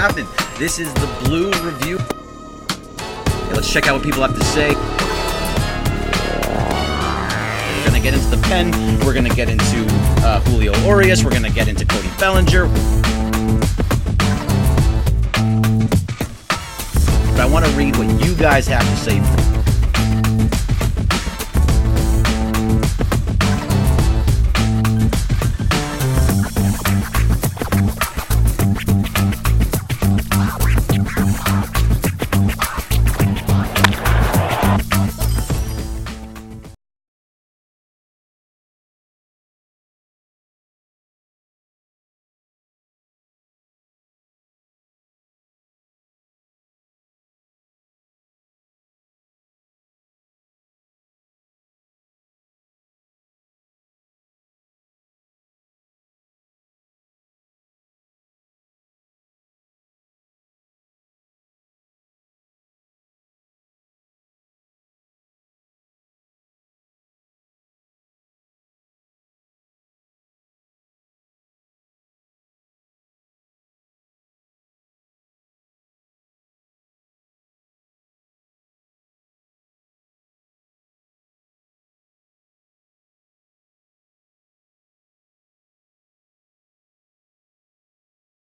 happening? This is the Blue Review. Okay, let's check out what people have to say. We're going to get into the pen. We're going to get into Julio Urias. We're going to get into Cody Bellinger. But I want to read what you guys have to say.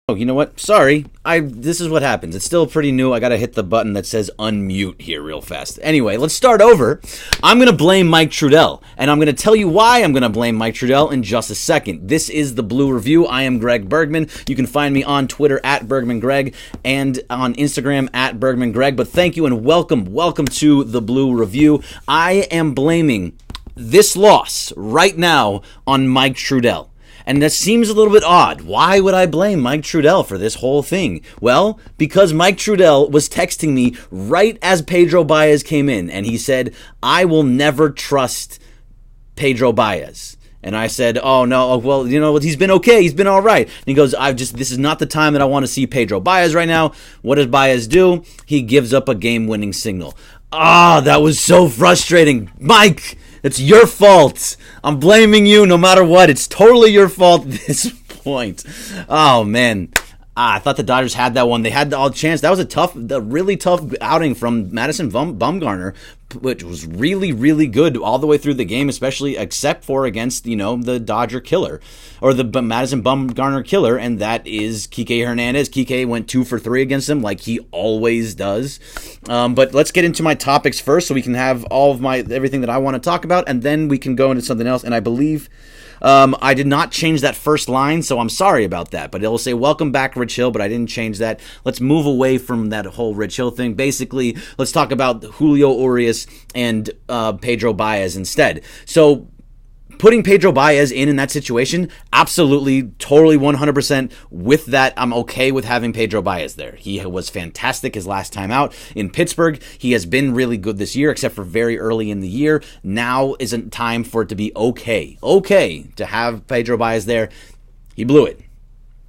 Oh, you know what? Sorry. This is what happens. It's still pretty new. I gotta hit the button that says unmute here real fast. Anyway, let's start over. I'm gonna blame Mike Trudell, and I'm gonna tell you why I'm gonna blame Mike Trudell in just a second. This is the Blue Review. I am Greg Bergman. You can find me on Twitter at BergmanGreg and on Instagram at BergmanGreg. But thank you and welcome to the Blue Review. I am blaming this loss right now on Mike Trudell. And that seems a little bit odd. Why would I blame Mike Trudell for this whole thing? Well, because Mike Trudell was texting me right as Pedro Baez came in, and he said, I will never trust Pedro Baez. And I said, oh, no, well, you know, he's been okay. He's been all right. And he goes, this is not the time that I want to see Pedro Baez right now. What does Baez do? He gives up a game-winning signal. That was so frustrating. Mike, it's your fault. I'm blaming you no matter what. It's totally your fault at this point. Oh, man. I thought the Dodgers had that one. They had all the chance. That was a really tough outing from Madison Bumgarner, which was really, really good all the way through the game, especially except for against, the Dodger killer or the Madison Bumgarner killer, and that is Kike Hernandez. Kike went 2 for 3 against him like he always does. But let's get into my topics first so we can have all of everything that I want to talk about, and then we can go into something else. And I believe I did not change that first line, so I'm sorry about that. But it will say, welcome back, Rich Hill, but I didn't change that. Let's move away from that whole Rich Hill thing. Basically, let's talk about Julio Urias and Pedro Baez instead. So putting Pedro Baez in that situation, absolutely, totally 100% with that. I'm okay with having Pedro Baez there. He was fantastic his last time out in Pittsburgh. He has been really good this year, except for very early in the year. Now isn't time for it to be okay to have Pedro Baez there. He blew it.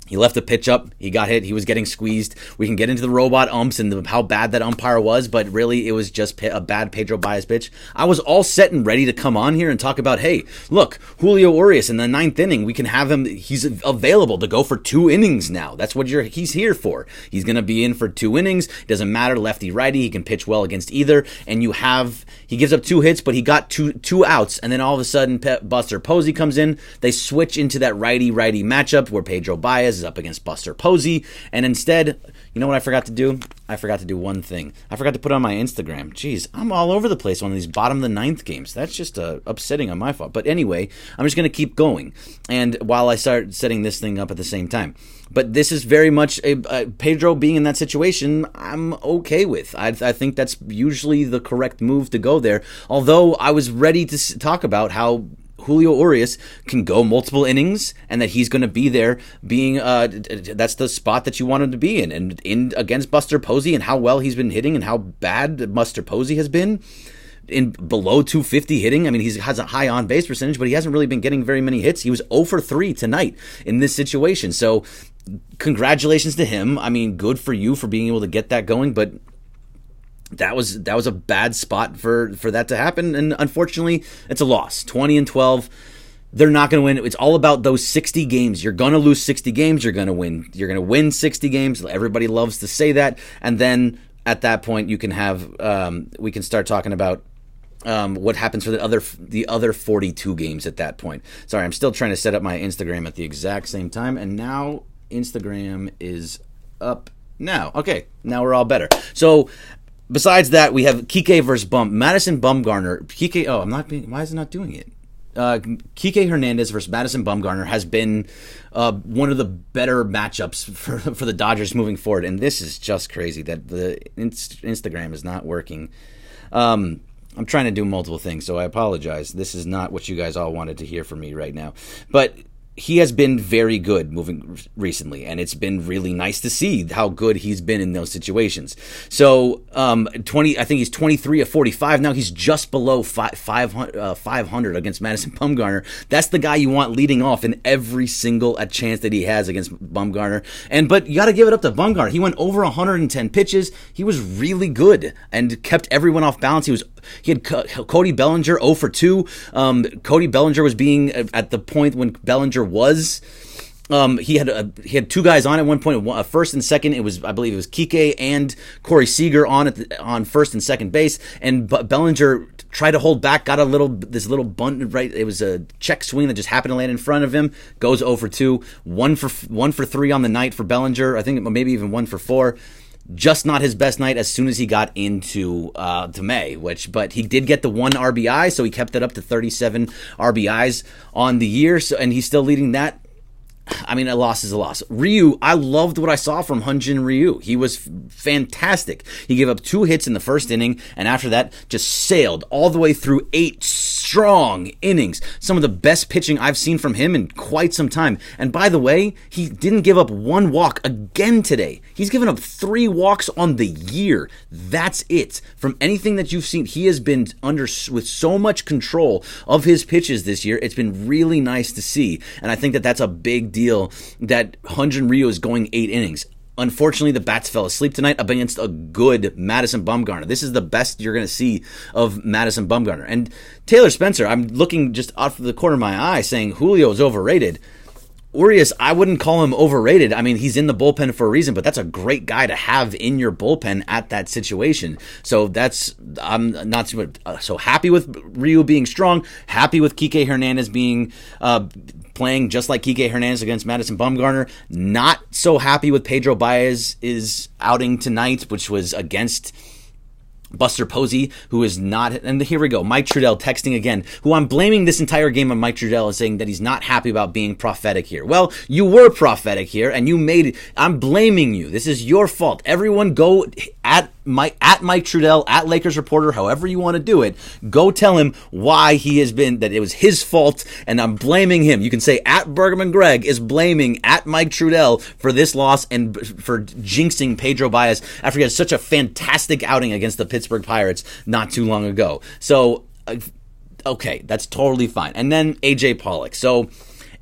He left the pitch up. He got hit. He was getting squeezed. We can get into the robot umps and how bad that umpire was, but really it was just a bad Pedro Baez pitch. I was all set and ready to come on here and talk about, hey, look, Julio Urias in the 9th inning, we can have him. He's available to go for 2 innings now. That's what he's here for. He's going to be in for 2 innings. It doesn't matter, lefty, righty. He can pitch well against either. And he gives up 2 hits, but he got two outs. And then all of a sudden, Buster Posey comes in. They switch into that righty-righty matchup where Pedro Baez is up against Buster Posey, and instead, you know what I forgot to do? I forgot to do one thing. I forgot to put on my Instagram. Jeez, I'm all over the place on these bottom of the 9th games. That's just upsetting on my fault. But anyway, I'm just going to keep going, and while I start setting this thing up at the same time. But this is very much Pedro being in that situation, I'm okay with. I think that's usually the correct move to go there, although I was ready to talk about how Julio Urias can go multiple innings and that he's going to be there being that's the spot that you want him to be in, and in against Buster Posey and how well he's been hitting and how bad Buster Posey has been in below 250 hitting. I mean, he has a high on base percentage, but he hasn't really been getting very many hits. He was 0 for 3 tonight in this situation. So congratulations to him. I mean, good for you for being able to get that going, but that was a bad spot for that to happen, and unfortunately, it's a loss. 20-12. they're not going to win. It's all about those 60 games. You're going to lose 60 games. You're going to win. You're going to win 60 games. Everybody loves to say that. And then at that point, you can have we can start talking about what happens for the other 42 games at that point. Sorry, I'm still trying to set up my Instagram at the exact same time, and now Instagram is up now. Okay, now we're all better. So besides that, we have Kike versus Madison Bumgarner. Kike, why is it not doing it? Kike Hernandez versus Madison Bumgarner has been one of the better matchups for the Dodgers moving forward, and this is just crazy that the Instagram is not working. I'm trying to do multiple things, so I apologize. This is not what you guys all wanted to hear from me right now, but he has been very good moving recently, and it's been really nice to see how good he's been in those situations. So, I think he's 23 of 45 now. He's just below 500 against Madison Bumgarner. That's the guy you want leading off in every single chance that he has against Bumgarner. But you got to give it up to Bumgarner. He went over 110 pitches. He was really good and kept everyone off balance. He had Cody Bellinger 0 for 2. Cody Bellinger was being at the point when Bellinger was. He had two guys on at one point, first and second. I believe it was Kike and Corey Seager on first and second base, and Bellinger tried to hold back, got this little bunt right. It was a check swing that just happened to land in front of him. Goes 0 for 2, 1 for 3 on the night for Bellinger. I think maybe even 1 for 4. Just not his best night as soon as he got into to May, but he did get the 1 RBI, so he kept it up to 37 RBIs on the year, and he's still leading that. I mean, a loss is a loss. Ryu, I loved what I saw from Hyun-Jin Ryu. He was fantastic. He gave up 2 hits in the first inning, and after that, just sailed all the way through 8 strong innings. Some of the best pitching I've seen from him in quite some time. And by the way, he didn't give up 1 walk again today. He's given up 3 walks on the year. That's it. From anything that you've seen, he has been with so much control of his pitches this year. It's been really nice to see, and I think that that's a big deal that Hyun-Jin Ryu is going 8 innings. Unfortunately, the bats fell asleep tonight against a good Madison Bumgarner. This is the best you're going to see of Madison Bumgarner. And Taylor Spencer, I'm looking just off the corner of my eye saying Julio is overrated. Urias, I wouldn't call him overrated. I mean, he's in the bullpen for a reason, but that's a great guy to have in your bullpen at that situation. So I'm not so happy with Ryu being strong, happy with Kike Hernandez being playing just like Kike Hernandez against Madison Bumgarner. Not so happy with Pedro Baez's outing tonight, which was against Buster Posey, who is not, and here we go, Mike Trudell texting again, who I'm blaming this entire game on Mike Trudell and saying that he's not happy about being prophetic here. Well, you were prophetic here, and you made it. I'm blaming you. This is your fault. Everyone go at Mike Trudell, at Lakers Reporter, however you want to do it, go tell him why he has been, that it was his fault, and I'm blaming him. You can say at Bergman Greg is blaming at Mike Trudell for this loss and for jinxing Pedro Baez after he had such a fantastic outing against the Pittsburgh Pirates not too long ago. So, okay, that's totally fine. And then AJ Pollock. So,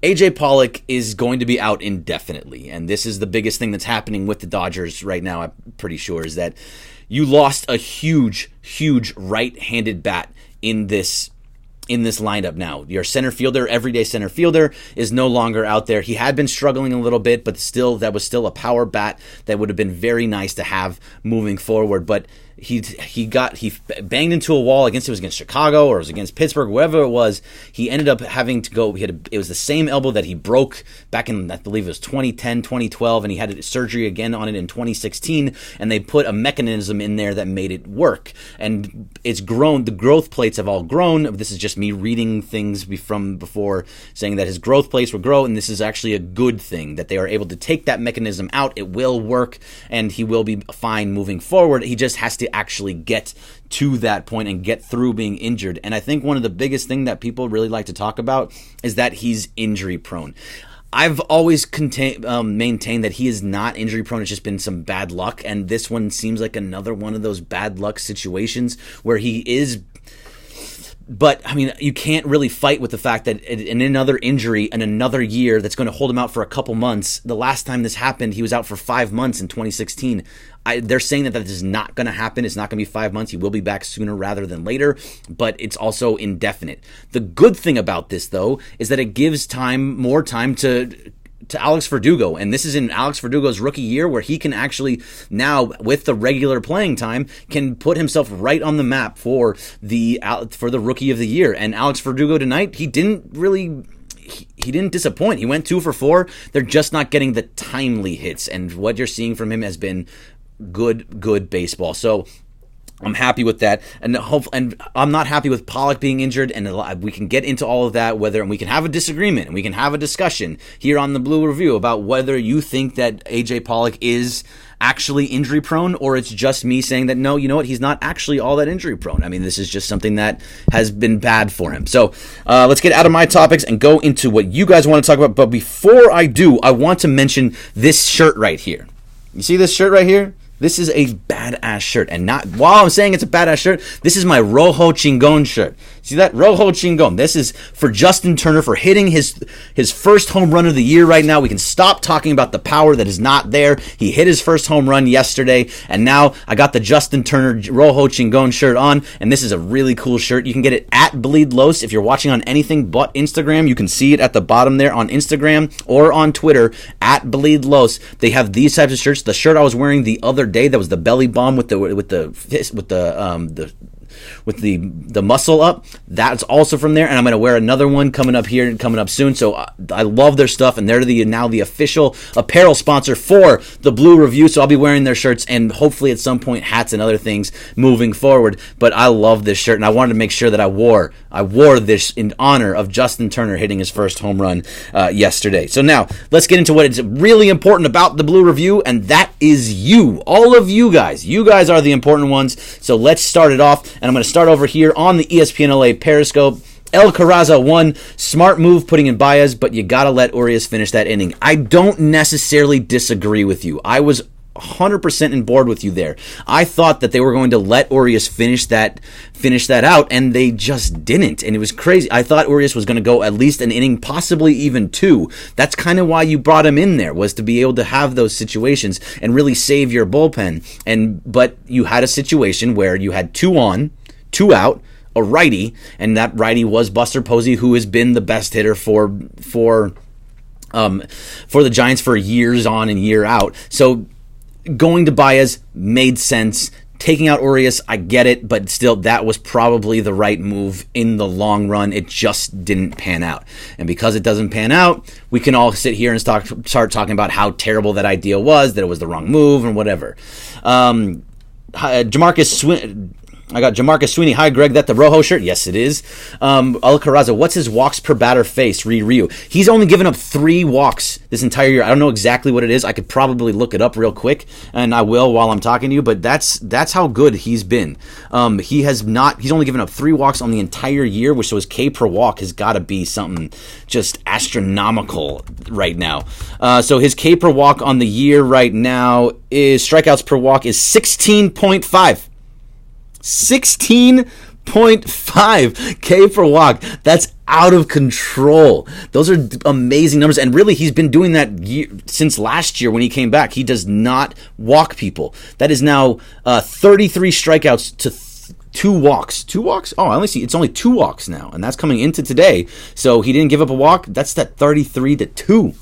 AJ Pollock is going to be out indefinitely, and this is the biggest thing that's happening with the Dodgers right now, I'm pretty sure, is that you lost a huge right-handed bat in this lineup now. Your center fielder, everyday center fielder, is no longer out there. He had been struggling a little bit, but still, that was still a power bat that would have been very nice to have moving forward, but he banged into a wall. It was against Chicago or it was against Pittsburgh, wherever it was. He ended up having to go. It was the same elbow that he broke back in, I believe it was 2010, 2012, and he had surgery again on it in 2016, and they put a mechanism in there that made it work. And it's grown. The growth plates have all grown. This is just me reading things from before, saying that his growth plates will grow, and this is actually a good thing that they are able to take that mechanism out. It will work, and he will be fine moving forward. He just has to actually get to that point and get through being injured. And I think one of the biggest thing that people really like to talk about is that he's injury prone. I've always maintained that he is not injury prone. It's just been some bad luck, and this one seems like another one of those bad luck situations where he is But, I mean, you can't really fight with the fact that in another injury and another year that's going to hold him out for a couple months. The last time this happened, he was out for 5 months in 2016. They're saying that is not going to happen. It's not going to be 5 months. He will be back sooner rather than later, but it's also indefinite. The good thing about this, though, is that it gives more time to Alex Verdugo, and this is in Alex Verdugo's rookie year where he can actually now, with the regular playing time, can put himself right on the map for the rookie of the year. And Alex Verdugo tonight, he didn't disappoint. He went 2 for 4. They're just not getting the timely hits, and what you're seeing from him has been good baseball. So I'm happy with that, and I'm not happy with Pollock being injured, and we can get into all of that, and we can have a disagreement, and we can have a discussion here on the Blue Review about whether you think that AJ Pollock is actually injury prone, or it's just me saying that no, you know what, he's not actually all that injury prone. I mean, this is just something that has been bad for him. So let's get out of my topics and go into what you guys want to talk about. But before I do, I want to mention this shirt right here. You see this shirt right here? This is a badass shirt, and not while I'm saying it's a badass shirt, this is my Rojo Chingon shirt. See that? Rojo Chingon. This is for Justin Turner for hitting his first home run of the year right now. We can stop talking about the power that is not there. He hit his first home run yesterday, and now I got the Justin Turner Rojo Chingon shirt on, and this is a really cool shirt. You can get it at Bleed Los. If you're watching on anything but Instagram, you can see it at the bottom there on Instagram or on Twitter at Bleed Los. They have these types of shirts. The shirt I was wearing the other day, that was the belly bomb with the muscle up, that's also from there, and I'm going to wear another one coming up soon. So I love their stuff, and they're now the official apparel sponsor for the Blue Review, so I'll be wearing their shirts and hopefully at some point hats and other things moving forward. But I love this shirt, and I wanted to make sure that I wore this in honor of Justin Turner hitting his first home run yesterday. So now let's get into what is really important about the Blue Review, and that is you, all of you guys. You guys are the important ones, so let's start it off. And I'm going to start over here on the ESPN LA Periscope. El Carraza won. Smart move putting in Baez, but you got to let Urias finish that inning. I don't necessarily disagree with you. I was 100% on board with you there. I thought that they were going to let Urias finish that out, and they just didn't, and it was crazy. I thought Urias was going to go at least an inning, possibly even 2. That's kind of why you brought him in there, was to be able to have those situations and really save your bullpen. But you had a situation where you had 2 on, 2 out, a righty, and that righty was Buster Posey, who has been the best hitter for the Giants for years on and year out. So going to Baez made sense. Taking out Urias, I get it, but still, that was probably the right move in the long run. It just didn't pan out. And because it doesn't pan out, we can all sit here and start talking about how terrible that idea was, that it was the wrong move, and whatever. I got Jamarcus Sweeney. Hi, Greg. That the Rojo shirt? Yes, it is. El Carraza, what's his walks per batter face? Ryu. He's only given up 3 walks this entire year. I don't know exactly what it is. I could probably look it up real quick, and I will while I'm talking to you, but that's how good he's been. He's only given up 3 walks on the entire year, which his K per walk has got to be something just astronomical right now. So his K per walk on the year right now is, strikeouts per walk is 16.5. 16.5 K per walk. That's out of control. Those are amazing numbers, and really he's been doing that since last year when he came back. He does not walk people. That is now 33 strikeouts to 2 walks. 2 walks? Oh, I only see it's only 2 walks now, and that's coming into today. So he didn't give up a walk. That's that 33 to 2.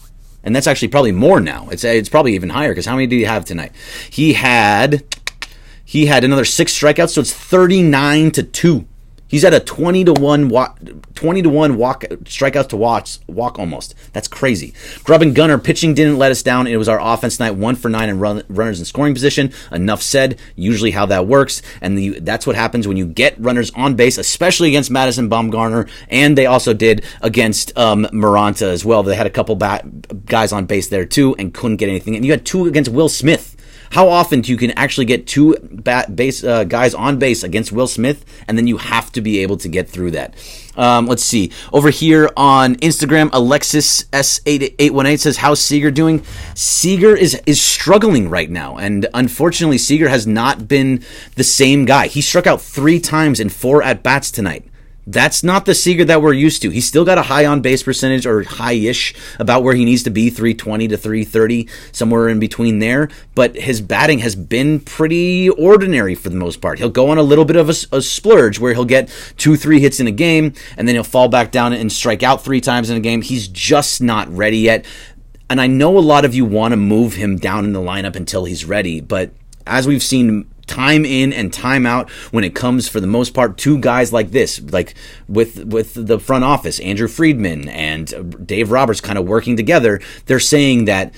And that's actually probably more now. It's probably even higher, because how many did he have tonight? He had another 6 strikeouts, so it's 39 to 2. He's at a 20 to 1 walk, strikeouts to walk almost. That's crazy. Grubb and Gunnar, pitching didn't let us down. It was our offense tonight, 1 for 9 in runners in scoring position. Enough said. Usually how that works, and that's what happens when you get runners on base, especially against Madison Bumgarner, and they also did against Maranta as well. They had a couple guys on base there too, and couldn't get anything. And you had 2 against Will Smith. How often do you can actually get 2 guys on base against Will Smith, and then you have to be able to get through that? Let's see. Over here on Instagram, Alexis S8818 says, how's Seager doing? Seager is struggling right now, and unfortunately, Seager has not been the same guy. He struck out 3 times in 4 at-bats tonight. That's not the Seager that we're used to. He's still got a high on-base percentage, or high-ish, about where he needs to be, 320 to 330, somewhere in between there. But his batting has been pretty ordinary for the most part. He'll go on a little bit of a splurge where he'll get 2-3 hits in a game, and then he'll fall back down and strike out 3 times in a game. He's just not ready yet. And I know a lot of you want to move him down in the lineup until he's ready, but as we've seen time in and time out when it comes, for the most part, to guys like this, like with the front office, Andrew Friedman and Dave Roberts kind of working together, they're saying that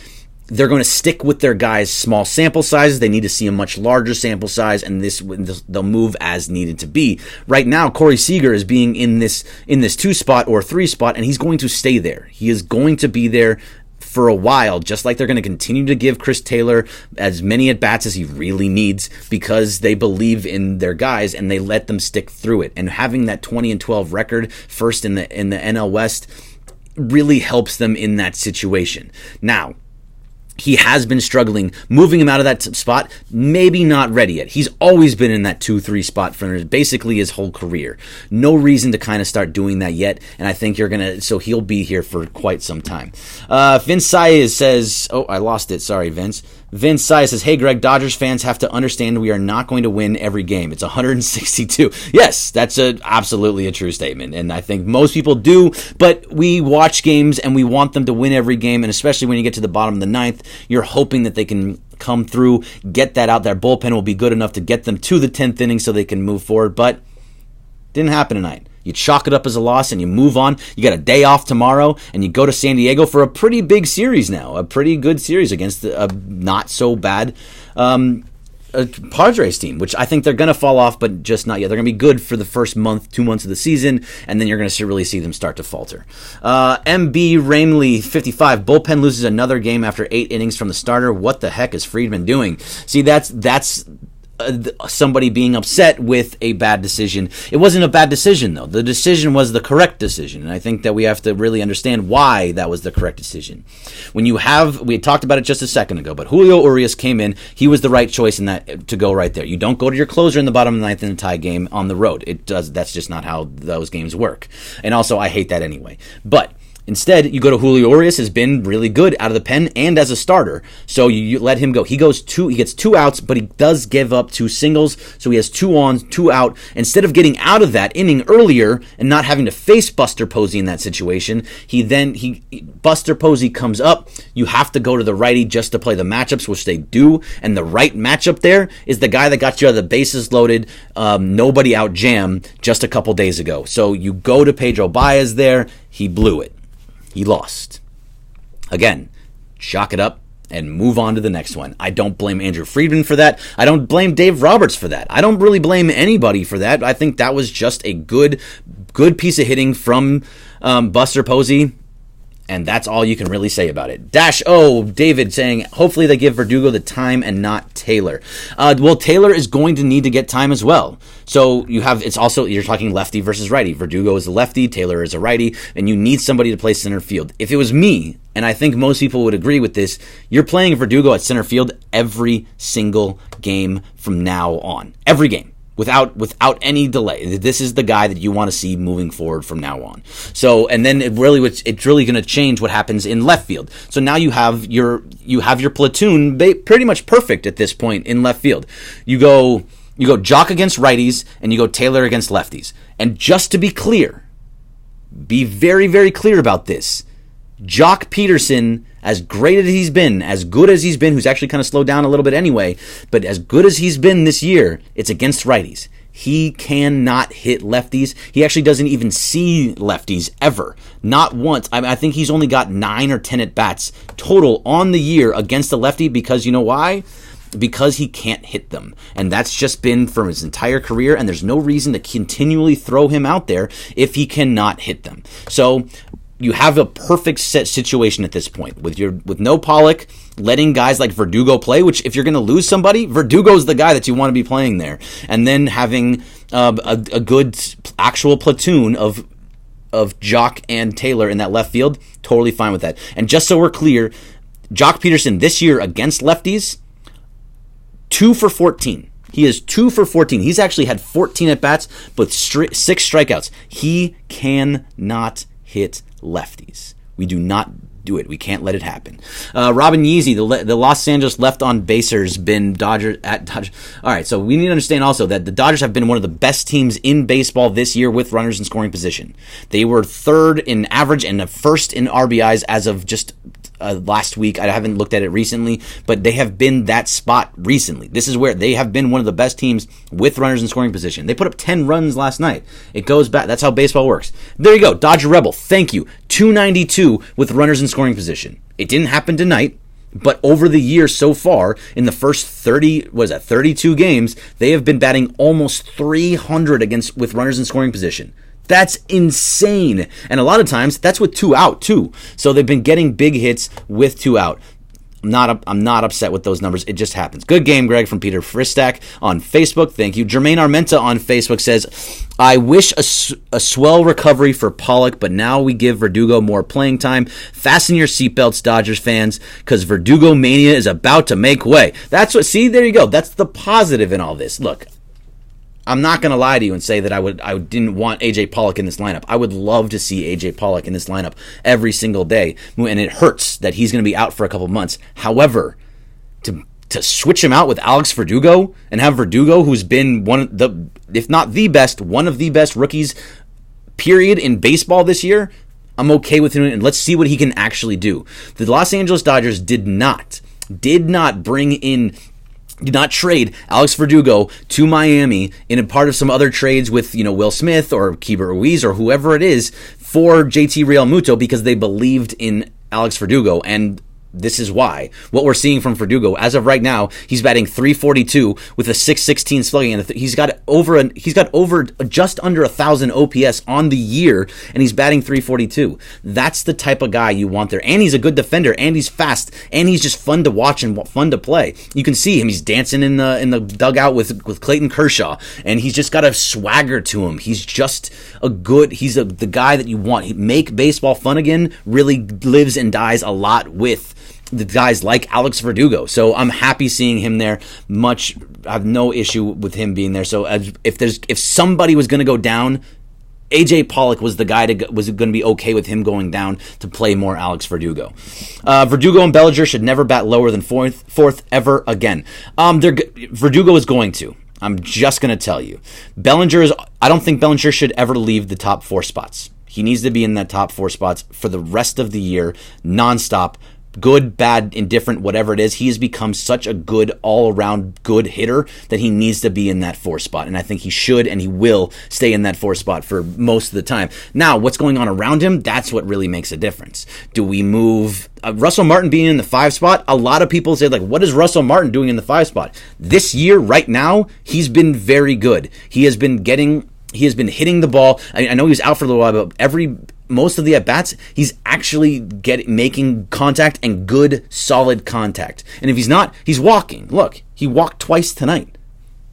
they're going to stick with their guys' small sample sizes. They need to see a much larger sample size, and they'll move as needed to be. Right now, Corey Seager is being in this 2 spot or 3 spot, and he's going to stay there. He is going to be there for a while, just like they're going to continue to give Chris Taylor as many at-bats as he really needs, because they believe in their guys and they let them stick through it. And having that 20-12 record, first in the NL West, really helps them in that situation. Now, he has been struggling. Moving him out of that spot, maybe not ready yet. He's always been in that 2-3 spot for basically his whole career. No reason to kind of start doing that yet, and I think so he'll be here for quite some time. Vince Saez says, oh, I lost it. Sorry, Vince. Vince Saez says, hey, Greg, Dodgers fans have to understand we are not going to win every game. It's 162. Yes, that's absolutely a true statement, and I think most people do, but we watch games and we want them to win every game, and especially when you get to the bottom of the 9th, you're hoping that they can come through, get that out. Their bullpen will be good enough to get them to the 10th inning so they can move forward, but didn't happen tonight. You chalk it up as a loss and you move on. You got a day off tomorrow and you go to San Diego for a pretty big series now, a pretty good series against a not so bad Padres team, which I think they're going to fall off, but just not yet. They're going to be good for the first 2 months of the season, and then you're going to really see them start to falter. MB Rainley, 55, bullpen loses another game after 8 innings from the starter. What the heck is Friedman doing? See, that's somebody being upset with a bad decision. It wasn't a bad decision, though. The decision was the correct decision, and I think that we have to really understand why that was the correct decision. We had talked about it just a second ago, but Julio Urias came in. He was the right choice in that to go right there. You don't go to your closer in the bottom of the 9th in a tie game on the road. That's just not how those games work. And also, I hate that anyway. But instead, you go to Julio Urias, has been really good out of the pen and as a starter. So you let him go. He gets 2 outs, but he does give up 2 singles. So he has 2 on, 2 out. Instead of getting out of that inning earlier and not having to face Buster Posey in that situation, Buster Posey comes up. You have to go to the righty just to play the matchups, which they do. And the right matchup there is the guy that got you out of the bases loaded, nobody out jam just a couple days ago. So you go to Pedro Baez there. He blew it. He lost. Again, chalk it up and move on to the next one. I don't blame Andrew Friedman for that. I don't blame Dave Roberts for that. I don't really blame anybody for that. I think that was just a good piece of hitting from Buster Posey, and that's all you can really say about it. David saying, hopefully they give Verdugo the time and not Taylor. Well, Taylor is going to need to get time as well. So you're talking lefty versus righty. Verdugo is a lefty, Taylor is a righty, and you need somebody to play center field. If it was me, and I think most people would agree with this, you're playing Verdugo at center field every single game from now on. Every game. Without any delay. This is the guy that you want to see moving forward from now on. So, and then it's really going to change what happens in left field. So now you have your platoon pretty much perfect at this point in left field. You go Jock against righties and you go Taylor against lefties. And just to be clear, be very, very clear about this. Jock Peterson, as great as he's been, as good as he's been, who's actually kind of slowed down a little bit anyway, but as good as he's been this year, it's against righties. He cannot hit lefties. He actually doesn't even see lefties ever. Not once. I think he's only got 9 or 10 at-bats total on the year against a lefty because, you know why? Because he can't hit them. And that's just been from his entire career, and there's no reason to continually throw him out there if he cannot hit them. So you have a perfect set situation at this point with no Pollock, letting guys like Verdugo play, which if you're going to lose somebody, Verdugo's the guy that you want to be playing there. And then having a good actual platoon of Jock and Taylor in that left field, totally fine with that. And just so we're clear, Jock Peterson this year against lefties, 2 for 14. He is 2 for 14. He's actually had 14 at-bats, but 6 strikeouts. He cannot hit lefties. We do not do it. We can't let it happen. Robin Yeasy, the Los Angeles left-on-basers, been Dodgers. All right, so we need to understand also that the Dodgers have been one of the best teams in baseball this year with runners in scoring position. They were 3rd in average and 1st in RBIs as of just last week. I haven't looked at it recently, but they have been that spot recently. This is where they have been one of the best teams with runners in scoring position. They put up 10 runs last night. It goes back. That's how baseball works. There you go. Dodger Rebel. Thank you. 292 with runners in scoring position. It didn't happen tonight, but over the year so far, in the first 32 games, they have been batting almost 300 with runners in scoring position. That's insane. And a lot of times, that's with 2 out, too. So they've been getting big hits with 2 out. I'm not upset with those numbers. It just happens. Good game, Greg, from Peter Fristak on Facebook. Thank you. Jermaine Armenta on Facebook says, I wish a swell recovery for Pollock, but now we give Verdugo more playing time. Fasten your seatbelts, Dodgers fans, because Verdugo mania is about to make way. See, there you go. That's the positive in all this. Look, I'm not going to lie to you and say that I didn't want A.J. Pollock in this lineup. I would love to see A.J. Pollock in this lineup every single day, and it hurts that he's going to be out for a couple months. However, to switch him out with Alex Verdugo and have Verdugo, who's been one of the, if not the best, one of the best rookies, period, in baseball this year, I'm okay with him, and let's see what he can actually do. The Los Angeles Dodgers did not trade Alex Verdugo to Miami in a part of some other trades with, Will Smith or Keibert Ruiz or whoever it is for JT Realmuto because they believed in Alex Verdugo. And this is why. What we're seeing from Verdugo, as of right now, he's batting .342 with a .616 slugging, and he's got over just under 1,000 OPS on the year, and he's batting .342. That's the type of guy you want there, and he's a good defender, and he's fast, and he's just fun to watch and fun to play. You can see him; he's dancing in the dugout with Clayton Kershaw, and he's just got a swagger to him. He's just the guy that you want. He make baseball fun again. Really lives and dies a lot with the guys like Alex Verdugo. So I'm happy seeing him there. I have no issue with him being there. So if somebody was going to go down, A.J. Pollock was the guy was going to be okay with him going down to play more Alex Verdugo. Verdugo and Bellinger should never bat lower than fourth ever again. Verdugo is going to. I'm just going to tell you. I don't think Bellinger should ever leave the top 4 spots. He needs to be in that top 4 spots for the rest of the year, nonstop. Good, bad, indifferent, whatever it is, he has become such a good, all-around good hitter that he needs to be in that 4 spot. And I think he should and he will stay in that 4 spot for most of the time. Now, what's going on around him, that's what really makes a difference. Do we move Russell Martin being in the 5 spot? A lot of people say, what is Russell Martin doing in the 5 spot? This year, right now, he's been very good. He has been hitting the ball. I know he was out for a little while, but most of the at-bats, he's actually making contact and good, solid contact. And if he's not, he's walking. Look, he walked twice tonight.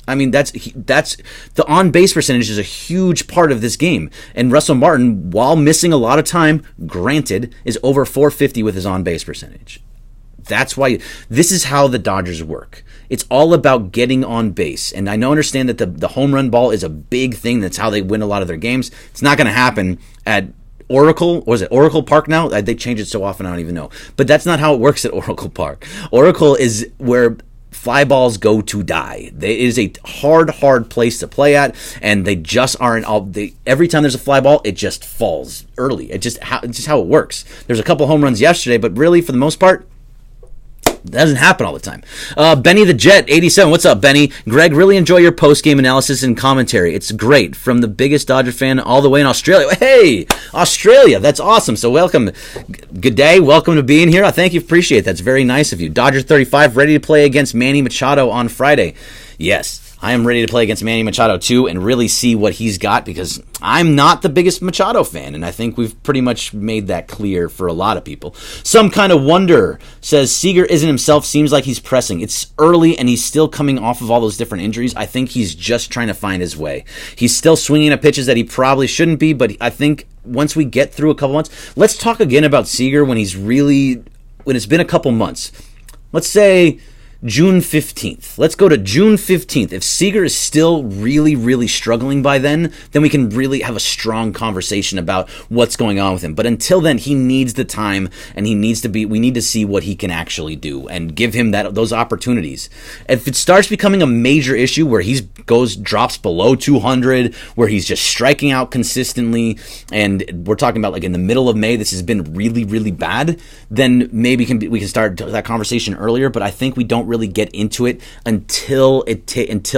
I mean, that's the on-base percentage is a huge part of this game. And Russell Martin, while missing a lot of time, granted, is over .450 with his on-base percentage. That's why this is how the Dodgers work. It's all about getting on base. And I understand that the home run ball is a big thing. That's how they win a lot of their games. It's not going to happen at Oracle, or is it Oracle Park now? They change it so often, I don't even know. But that's not how it works at Oracle Park. Oracle is where fly balls go to die. It is a hard place to play at, and they just aren't. Every time there's a fly ball, it just falls early. It's just how it works. There's a couple home runs yesterday, but really, for the most part, that doesn't happen all the time. Benny the Jet, 87. What's up, Benny? Greg, really enjoy your post-game analysis and commentary. It's great. From the biggest Dodger fan all the way in Australia. Hey, Australia. That's awesome. So welcome. Good day. Welcome to being here. I thank you. Appreciate it. That's very nice of you. Dodger 35, ready to play against Manny Machado on Friday. Yes, I am ready to play against Manny Machado too and really see what he's got, because I'm not the biggest Machado fan, and I think we've pretty much made that clear for a lot of people. Some Kind of Wonder says Seager isn't himself, seems like he's pressing. It's early and he's still coming off of all those different injuries. I think he's just trying to find his way. He's still swinging at pitches that he probably shouldn't be, but I think once we get through a couple months, let's talk again about Seager when it's been a couple months. Let's say June 15th. Let's go to June 15th. If Seager is still really, really struggling by then we can really have a strong conversation about what's going on with him. But until then, he needs the time, and we need to see what he can actually do and give him those opportunities. If it starts becoming a major issue where drops below 200, where he's just striking out consistently, and we're talking about like in the middle of May, this has been really, really bad, then maybe we can start that conversation earlier. But I think we don't really get into it until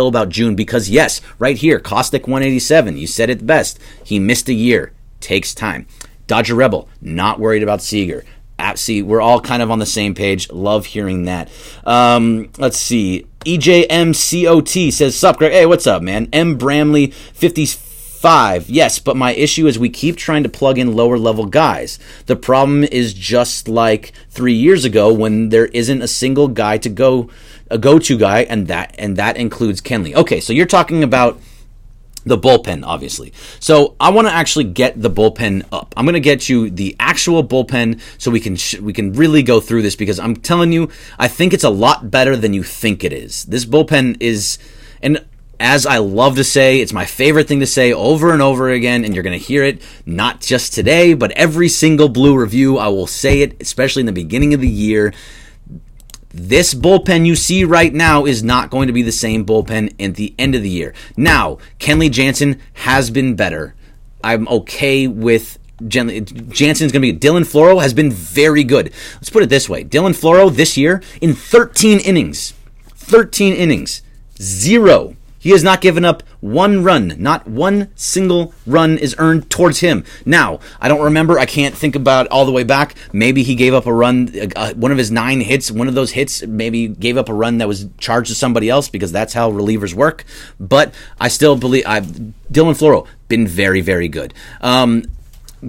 about June, because yes, right here, Caustic 187, you said it best. He missed a year. Takes time. Dodger Rebel, not worried about Seager. See, we're all kind of on the same page. Love hearing that. Let's see. EJMCOT says, sup, Greg? Hey, what's up, man? M. Bramley, 55. Yes, but my issue is we keep trying to plug in lower level guys. The problem is just like 3 years ago when there isn't a single guy a go-to guy, and that includes Kenley. Okay, so you're talking about the bullpen, obviously. So I want to actually get the bullpen up. I'm going to get you the actual bullpen so we can really go through this, because I'm telling you, I think it's a lot better than you think it is. This bullpen is, and as I love to say, it's my favorite thing to say over and over again, and you're going to hear it not just today, but every single Blue review. I will say it, especially in the beginning of the year. This bullpen you see right now is not going to be the same bullpen at the end of the year. Now, Kenley Jansen has been better. I'm okay with Jansen's going to be. Dylan Floro has been very good. Let's put it this way. Dylan Floro this year in 13 innings, 0. He has not given up one run. Not one single run is earned towards him. Now, I don't remember. I can't think about all the way back. Maybe he gave up a run. One of his 9 hits, one of those hits maybe gave up a run that was charged to somebody else, because that's how relievers work. But I still believe Dylan Floro been very, very good.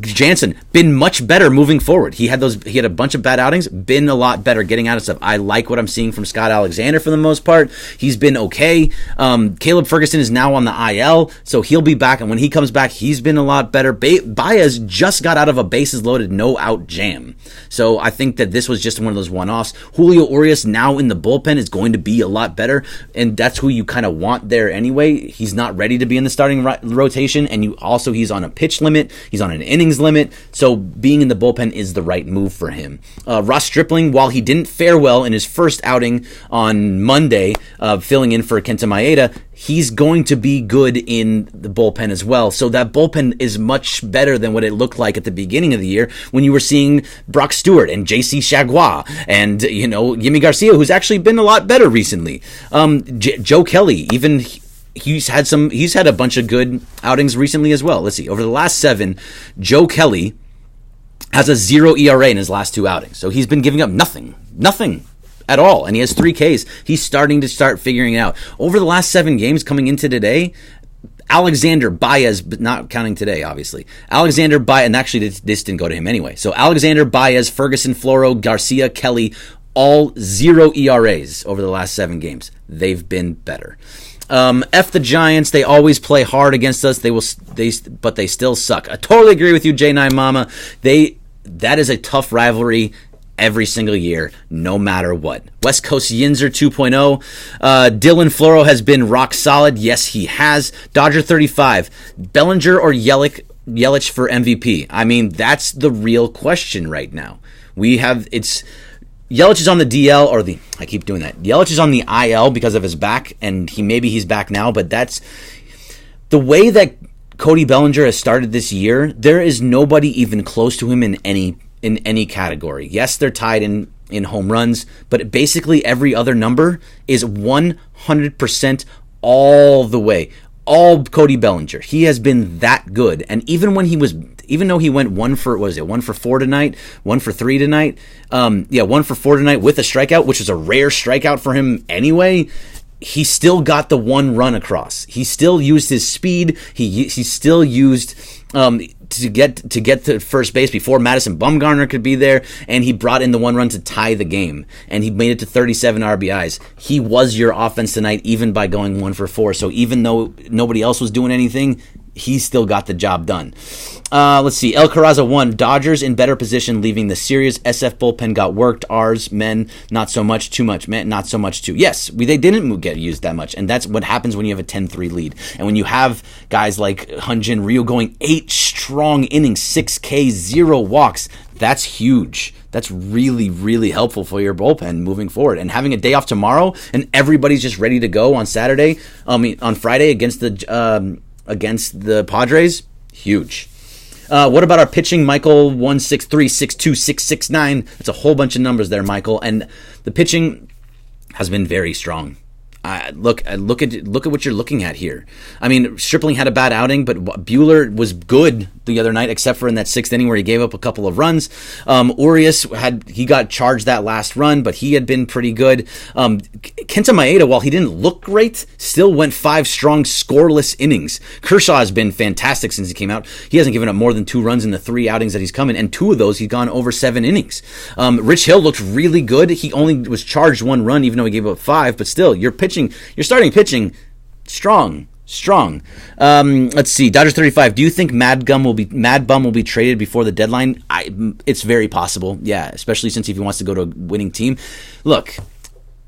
Jansen been much better moving forward. He had a bunch of bad outings, been a lot better getting out of stuff. I like what I'm seeing from Scott Alexander for the most part. He's been okay. Caleb Ferguson is now on the IL, so he'll be back, and when he comes back, he's been a lot better. Baez just got out of a bases loaded, no out jam. So I think that this was just one of those one-offs. Julio Urias now in the bullpen is going to be a lot better, and that's who you kind of want there anyway. He's not ready to be in the starting rotation, and he's on a pitch limit. He's on an innings limit, so being in the bullpen is the right move for him. Ross Stripling, while he didn't fare well in his first outing on Monday, filling in for Kenta Maeda, he's going to be good in the bullpen as well. So that bullpen is much better than what it looked like at the beginning of the year when you were seeing Brock Stewart and JC Chagua and, Yimi Garcia, who's actually been a lot better recently. Joe Kelly, even he's had a bunch of good outings recently as well. Let's see. Over the last 7, Joe Kelly has a 0 ERA in his last 2 outings. So he's been giving up nothing at all. And he has 3 Ks. He's starting to figuring it out. Over the last 7 games coming into today, Alexander Baez, but not counting today, obviously. Alexander Baez, and actually this didn't go to him anyway. So Alexander Baez, Ferguson, Floro, Garcia, Kelly, all 0 ERAs over the last 7 games. They've been better. F the Giants. They always play hard against us. But they still suck. I totally agree with you, J9 Mama. That is a tough rivalry every single year, no matter what. West Coast Yinzer 2.0. Dylan Floro has been rock solid. Yes, he has. Dodger 35. Bellinger or Yelich for MVP? I mean, that's the real question right now. Yelich is on the DL, I keep doing that. Yelich is on the IL because of his back, and he's back now, but that's the way that Cody Bellinger has started this year. There is nobody even close to him in any category. Yes, they're tied in home runs, but basically every other number is 100% all the way. All Cody Bellinger. He has been that good, and even though he went 1 for 4 tonight, 1 for 3 tonight, 1 for 4 tonight with a strikeout, which is a rare strikeout for him anyway, he still got the 1 run across. He still used his speed. He still used to get to first base before Madison Bumgarner could be there, and he brought in the 1 run to tie the game, and he made it to 37 RBIs. He was your offense tonight, even by going 1 for 4. So even though nobody else was doing anything, he still got the job done. Let's see. El Carraza 1. Dodgers in better position, leaving the series. SF bullpen got worked. Ours, men, not so much. Too much. Men, not so much too. Yes, they didn't get used that much. And that's what happens when you have a 10-3 lead. And when you have guys like Hyun-Jin Ryu going 8 strong innings, 6K, 0 walks, that's huge. That's really, really helpful for your bullpen moving forward. And having a day off tomorrow and everybody's just ready to go on Friday against the Padres, huge. What about our pitching, Michael? 163, 62, 669. That's a whole bunch of numbers there, Michael. And the pitching has been very strong. Look at what you're looking at here. I mean, Stripling had a bad outing, but Buehler was good the other night, except for in that 6th inning where he gave up a couple of runs. Urias got charged that last run, but he had been pretty good. Kenta Maeda, while he didn't look great, still went 5 strong scoreless innings. Kershaw has been fantastic since he came out. He hasn't given up more than 2 runs in the 3 outings that he's come in, and 2 of those he's gone over 7 innings. Rich Hill looked really good. He only was charged 1 run, even though he gave up 5, but still, your starting pitching, strong. Let's see. Dodgers 35. Do you think Mad Bum will be traded before the deadline? It's very possible. Yeah, especially since if he wants to go to a winning team. Look,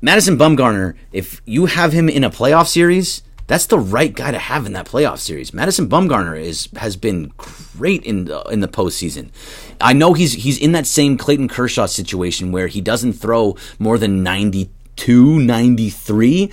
Madison Bumgarner, if you have him in a playoff series, that's the right guy to have in that playoff series. Madison Bumgarner has been great in the postseason. I know he's in that same Clayton Kershaw situation where he doesn't throw more than 92, 93.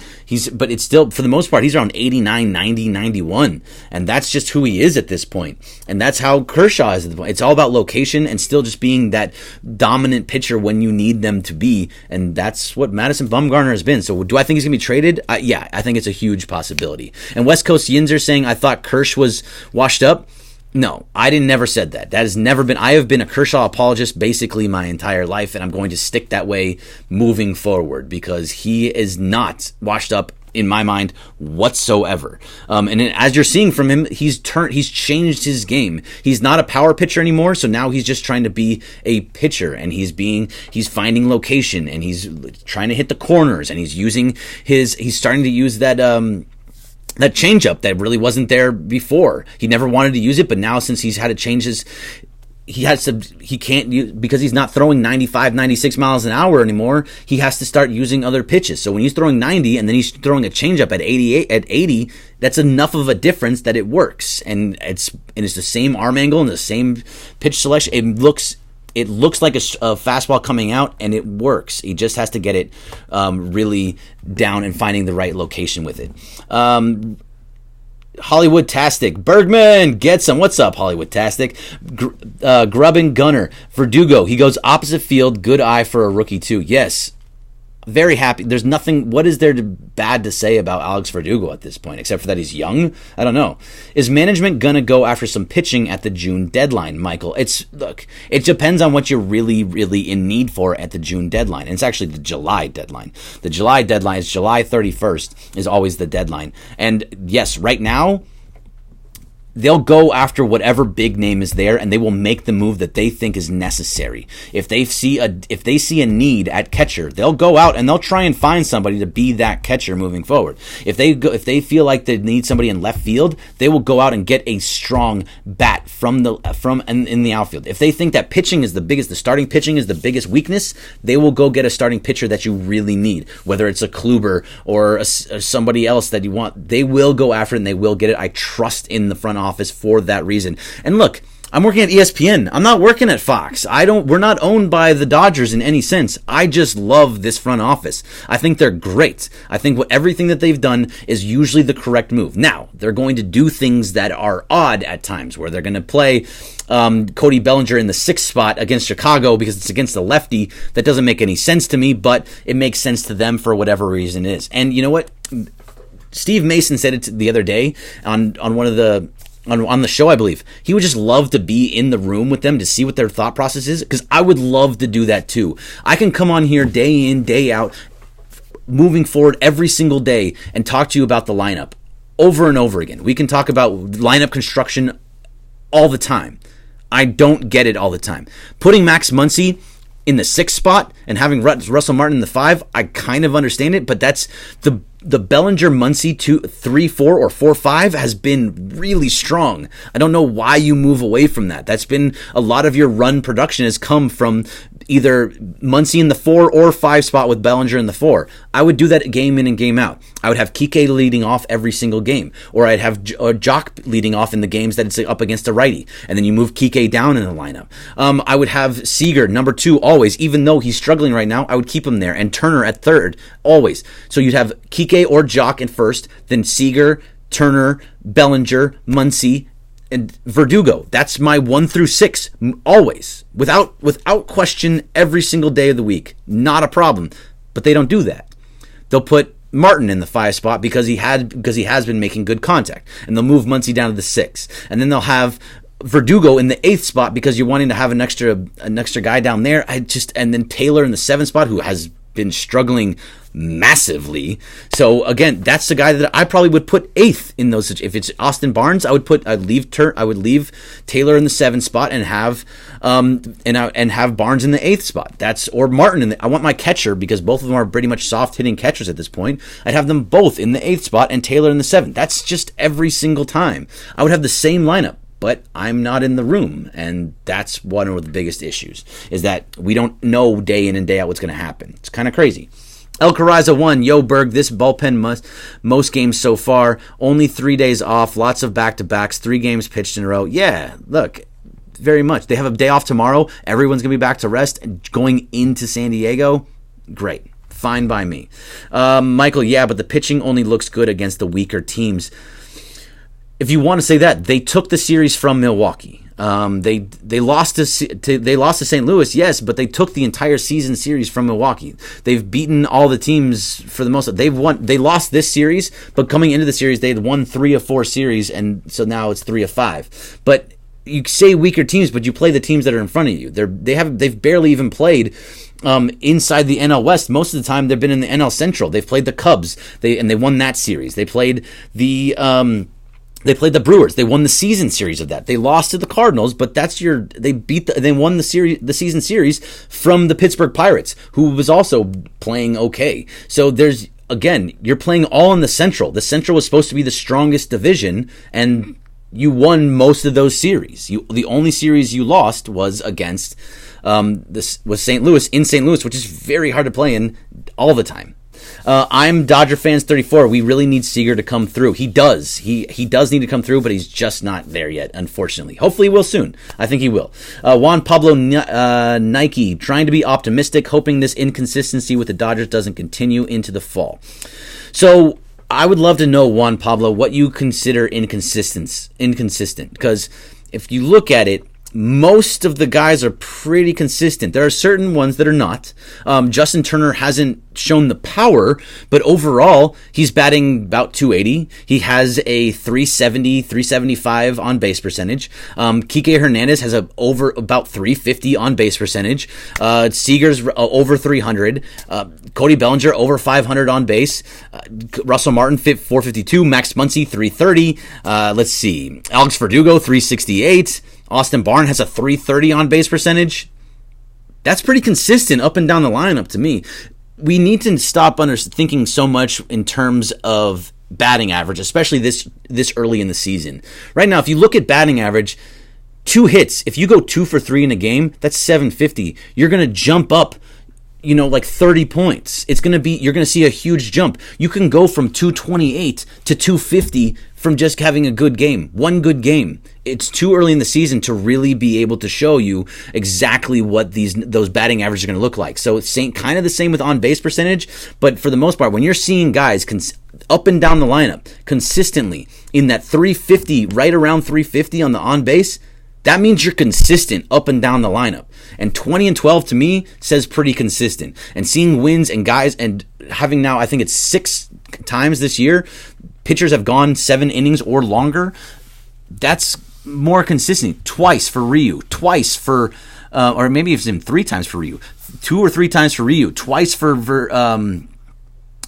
But it's still, for the most part, he's around 89, 90, 91. And that's just who he is at this point. And that's how Kershaw is at the point. It's all about location and still just being that dominant pitcher when you need them to be. And that's what Madison Bumgarner has been. So do I think he's going to be traded? Yeah, I think it's a huge possibility. And West Coast Yinzer saying, I thought Kersh was washed up. No, I never said that. That has never been. I have been a Kershaw apologist basically my entire life, and I'm going to stick that way moving forward because he is not washed up in my mind whatsoever. And as you're seeing from him, he's changed his game. He's not a power pitcher anymore, so now he's just trying to be a pitcher, and he's finding location, and he's trying to hit the corners, and he's starting to use that changeup that really wasn't there before. He never wanted to use it, but now since he's had to change he can't use, because he's not throwing 95, 96 miles an hour anymore, he has to start using other pitches. So when he's throwing 90 and then he's throwing a changeup at 80, that's enough of a difference that it works. And it's the same arm angle and the same pitch selection. It looks like a fastball coming out, and it works. He just has to get it really down and finding the right location with it. Hollywood-tastic. Bergman gets some. What's up, Hollywood-tastic? Grubbing Gunner. Verdugo. He goes opposite field. Good eye for a rookie, too. Yes. Very happy. There's nothing. What is there bad to say about Alex Verdugo at this point, except for that he's young? I don't know. Is management gonna go after some pitching at the June deadline, Michael? It depends on what you're really, really in need for at the June deadline. And it's actually the July deadline. The July deadline is July 31st is always the deadline. And yes, right now, they'll go after whatever big name is there, and they will make the move that they think is necessary. If they see a need at catcher, they'll go out and they'll try and find somebody to be that catcher moving forward. If they feel like they need somebody in left field, they will go out and get a strong bat in the outfield. If they think that pitching is the starting pitching is the biggest weakness, they will go get a starting pitcher that you really need, whether it's a Kluber or somebody else that you want. They will go after it and they will get it. I trust in the front office for that reason. And look, I'm working at ESPN. I'm not working at Fox. We're not owned by the Dodgers in any sense. I just love this front office. I think they're great. I think everything that they've done is usually the correct move. Now, they're going to do things that are odd at times, where they're going to play Cody Bellinger in the 6th spot against Chicago because it's against the lefty. That doesn't make any sense to me, but it makes sense to them for whatever reason it is. And you know what? Steve Mason said it the other day on the show, I believe. He would just love to be in the room with them to see what their thought process is, because I would love to do that too. I can come on here day in, day out, moving forward every single day and talk to you about the lineup over and over again. We can talk about lineup construction all the time. I don't get it all the time. Putting Max Muncy in the 6th spot and having Russell Martin in the 5, I kind of understand it, but that's the Bellinger Muncy 2-3-4 or 4-5 has been really strong. I don't know why you move away from that. That's been a lot of your run production has come from either Muncy in the 4 or 5 spot with Bellinger in the 4. I would do that game in and game out. I would have Kike leading off every single game, or I'd have Jock leading off in the games that it's up against a righty, and then you move Kike down in the lineup. I would have Seager number 2 always, even though he's struggling right now. I would keep him there, and Turner at 3rd always. So you'd have Kike or Jock in 1st, then Seager, Turner, Bellinger, Muncy, and Verdugo. That's my 1 through 6 always, without question, every single day of the week. Not a problem. But they don't do that. They'll put Martin in the 5 spot because he has been making good contact, and they'll move Muncy down to the 6, and then they'll have Verdugo in the 8th spot because you're wanting to have an extra guy down there. And then Taylor in the 7th spot, who has been struggling massively. So again, that's the guy that I probably would put 8th in those. If it's Austin Barnes, I would leave Taylor in the 7th spot and have have Barnes in the 8th spot. Or Martin I want my catcher, because both of them are pretty much soft hitting catchers at this point. I'd have them both in the 8th spot and Taylor in the 7th. That's just every single time. I would have the same lineup. But I'm not in the room, and that's one of the biggest issues, is that we don't know day in and day out what's going to happen. It's kind of crazy. El Carriza 1, Yo Berg, this bullpen most games so far, only 3 days off, lots of back-to-backs, 3 games pitched in a row. Yeah, look, very much. They have a day off tomorrow. Everyone's going to be back to rest. Going into San Diego, great. Fine by me. Michael, yeah, but the pitching only looks good against the weaker teams. If you want to say that, they took the series from Milwaukee. They lost to St. Louis, yes, but they took the entire season series from Milwaukee. They've beaten all the teams for the most. They lost this series, but coming into the series, they had won 3 of 4 series, and so now it's 3 of 5. But you say weaker teams, but you play the teams that are in front of you. They've barely even played inside the NL West. Most of the time, they've been in the NL Central. They've played the Cubs, and they won that series. They played the Brewers. They won the season series of that. They lost to the Cardinals, but they won the season series from the Pittsburgh Pirates, who was also playing okay. So you're playing all in the Central. The Central was supposed to be the strongest division, and you won most of those series. The only series you lost was against St. Louis, in St. Louis, which is very hard to play in all the time. I'm Dodger fans 34. We really need Seager to come through. He does. He does need to come through, but he's just not there yet, unfortunately. Hopefully he will soon. I think he will. Juan Pablo Nike, trying to be optimistic, hoping this inconsistency with the Dodgers doesn't continue into the fall. So I would love to know, Juan Pablo, what you consider inconsistent. Because if you look at it, most of the guys are pretty consistent. There are certain ones that are not. Justin Turner hasn't shown the power, but overall, he's batting about 280. He has a 370, 375 on base percentage. Kike Hernandez has about 350 on base percentage. Seager's over 300. Cody Bellinger over 500 on base. Russell Martin 452. Max Muncy 330. Let's see. Alex Verdugo 368. Austin Barnes has a 330 on base percentage. That's pretty consistent up and down the lineup to me. We need to stop thinking so much in terms of batting average, especially this early in the season. Right now, if you look at batting average, 2 hits, if you go 2 for 3 in a game, that's 750. You're going to jump up, like 30 points. You're going to see a huge jump. You can go from 228 to 250 from just having a good game, one good game. It's too early in the season to really be able to show you exactly what those batting averages are going to look like. So it's kind of the same with on-base percentage, but for the most part, when you're seeing guys up and down the lineup consistently in that 350, right around 350 on the on-base, that means you're consistent up and down the lineup. And 20 and 12 to me says pretty consistent. And seeing wins and guys, and having now, I think it's 6 times this year, pitchers have gone 7 innings or longer. That's more consistent. Twice for Ryu, twice for, or maybe it's been 3 times for Ryu, 2 or 3 times for Ryu, twice for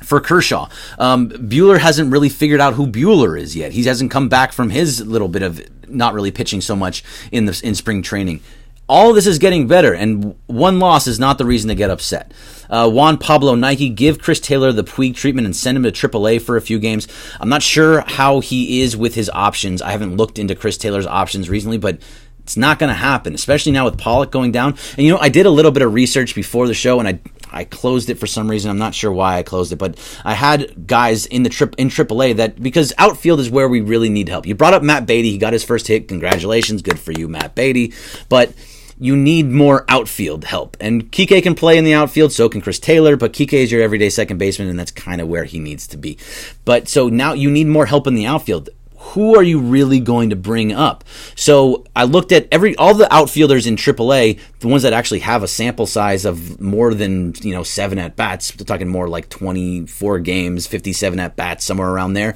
Kershaw. Buehler hasn't really figured out who Buehler is yet. He hasn't come back from his little bit of not really pitching so much in spring training. all this is getting better, and one loss is not the reason to get upset. Juan Pablo Nike, give Chris Taylor the Puig treatment and send him to AAA for a few games. I'm not sure how he is with his options. I haven't looked into Chris Taylor's options recently, but it's not going to happen, especially now with Pollock going down. And, I did a little bit of research before the show, and I closed it for some reason. I'm not sure why I closed it, but I had guys in AAA that, because outfield is where we really need help. You brought up Matt Beatty. He got his first hit. Congratulations. Good for you, Matt Beatty. But you need more outfield help. And Kike can play in the outfield, so can Chris Taylor, but Kike is your everyday second baseman, and that's kind of where he needs to be. But so now you need more help in the outfield. Who are you really going to bring up? So I looked at all the outfielders in AAA, the ones that actually have a sample size of more than 7 at bats. We're talking more like 24 games, 57 at bats, somewhere around there.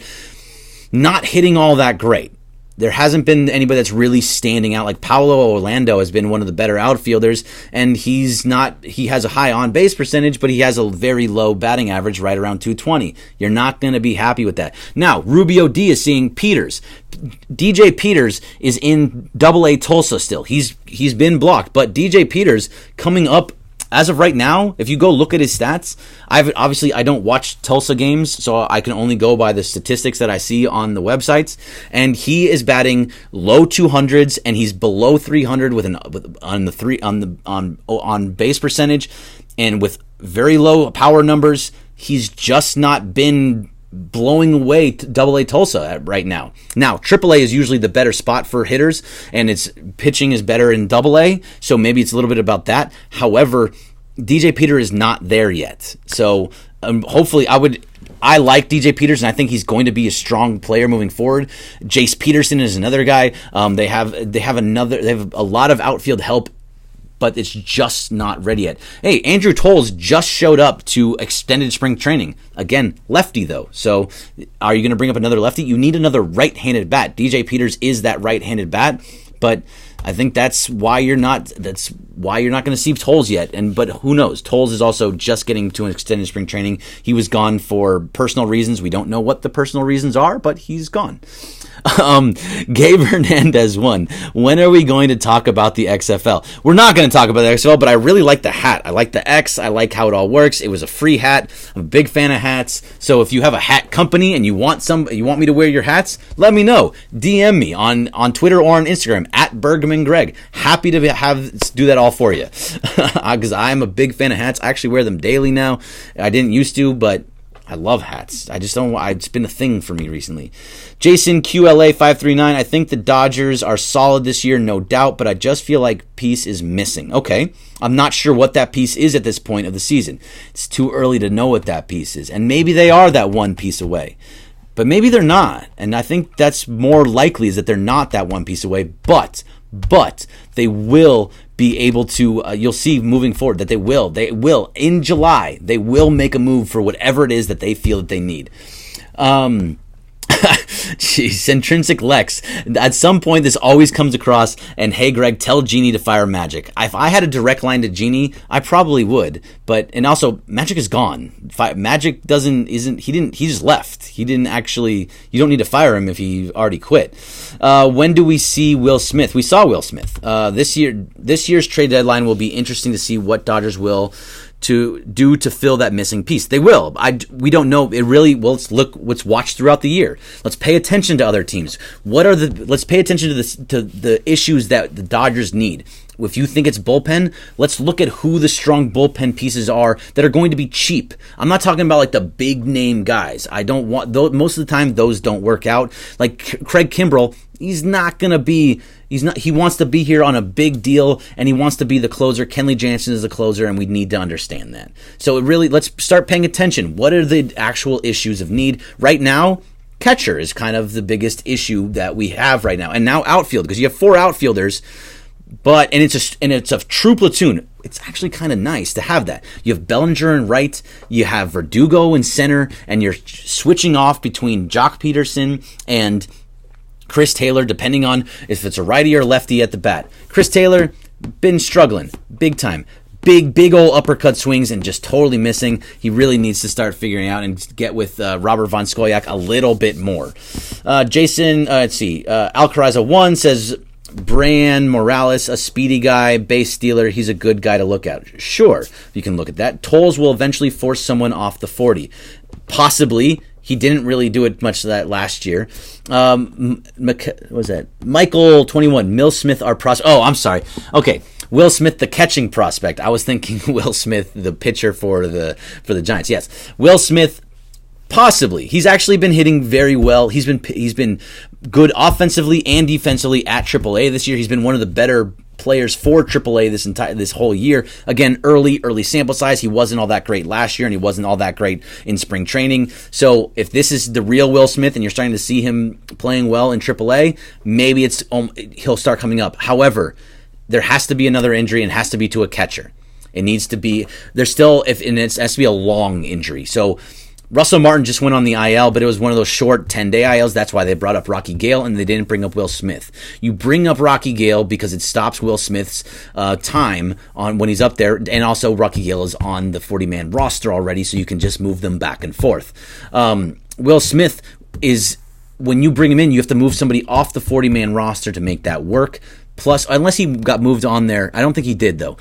Not hitting all that great. There hasn't been anybody that's really standing out. Like Paulo Orlando has been one of the better outfielders, and he has a high on-base percentage, but he has a very low batting average, right around 220. You're not going to be happy with that. Now, Rubio D is seeing Peters. DJ Peters is in AA Tulsa still. He's been blocked, but DJ Peters coming up as of right now, if you go look at his stats, I don't watch Tulsa games, so I can only go by the statistics that I see on the websites. And he is batting low 200s, and he's below 300 on base percentage, and with very low power numbers. He's just not been blowing away AA Tulsa right now. Now, AAA is usually the better spot for hitters, and its pitching is better in AA, so maybe it's a little bit about that. However, DJ Peters is not there yet. So hopefully I like DJ Peters, and I think he's going to be a strong player moving forward. Jace Peterson is another guy. They have a lot of outfield help, but it's just not ready yet. Hey, Andrew Toles just showed up to extended spring training. Again, lefty though. So are you going to bring up another lefty? You need another right-handed bat. DJ Peters is that right-handed bat, but I think that's why you're not going to see Toles yet. But who knows? Toles is also just getting to an extended spring training. He was gone for personal reasons. We don't know what the personal reasons are, but he's gone. Gabe Hernandez won. When are we going to talk about the XFL? We're not going to talk about the XFL, but I really like the hat. I like the X. I like how it all works. It was a free hat. I'm a big fan of hats. So if you have a hat company and you want me to wear your hats, let me know. DM me on Twitter or on Instagram at BergmanGreg. Happy to do that all for you, because I'm a big fan of hats. I actually wear them daily now. I didn't used to, but I love hats. I just don't. It's been a thing for me recently. Jason QLA 539. I think the Dodgers are solid this year, no doubt, but I just feel like piece is missing. Okay, I'm not sure what that piece is at this point of the season. It's too early to know what that piece is, and maybe they are that one piece away, but maybe they're not. And I think that's more likely is that they're not that one piece away, but they will be able to, you'll see moving forward that they will, in July, they will make a move for whatever it is that they feel that they need. Jeez, Intrinsic Lex. At some point, this always comes across, and hey, Greg, tell Genie to fire Magic. If I had a direct line to Genie, I probably would. And also, Magic is gone. Magic he just left. He didn't actually, you don't need to fire him if he already quit. When do we see Will Smith? We saw Will Smith. This year's trade deadline will be interesting to see what Dodgers will to do to fill that missing piece. They will. We don't know. It really. Well, let's watch throughout the year. Let's pay attention to other teams. Let's pay attention to the issues that the Dodgers need. If you think it's bullpen, let's look at who the strong bullpen pieces are that are going to be cheap. I'm not talking about like the big name guys. I don't want those. Most of the time, those don't work out. Like Craig Kimbrell, he's not going to be. He wants to be here on a big deal, and he wants to be the closer. Kenley Jansen is the closer, and we need to understand that. So let's start paying attention. What are the actual issues of need right now? Catcher is kind of the biggest issue that we have right now, and now outfield, because you have 4 outfielders. And it's a true platoon. It's actually kind of nice to have that. You have Bellinger in right, you have Verdugo in center, and you're switching off between Jock Peterson and Chris Taylor, depending on if it's a righty or lefty at the bat. Chris Taylor, been struggling big time. Big old uppercut swings and just totally missing. He really needs to start figuring out and get with Robert Von Skoyak a little bit more. Jason, let's see. Alcaraza 1 says, Brian Morales, a speedy guy, base stealer. He's a good guy to look at. Sure, you can look at that. Tolles will eventually force someone off the 40. Possibly. He didn't really do it much of that last year. What was that? Michael 21. Will Smith, our prospect. Oh, I'm sorry. Okay. Will Smith, the catching prospect. I was thinking Will Smith, the pitcher for the Giants. Yes. Will Smith, possibly. He's actually been hitting very well. He's been good offensively and defensively at AAA this year. He's been one of the better players for AAA this whole year. Again, early sample size. He wasn't all that great last year, and he wasn't all that great in spring training. So if this is the real Will Smith and you're starting to see him playing well in AAA, maybe he'll start coming up. However, there has to be another injury, and it has to be to a catcher. It needs to be. There's still it has to be a long injury. So Russell Martin just went on the IL, but it was one of those short 10-day ILs. That's why they brought up Rocky Gale, and they didn't bring up Will Smith. You bring up Rocky Gale because it stops Will Smith's time on when he's up there, and also Rocky Gale is on the 40-man roster already, so you can just move them back and forth. Will Smith is, when you bring him in, you have to move somebody off the 40-man roster to make that work. Plus, unless he got moved on there, I don't think he did, though.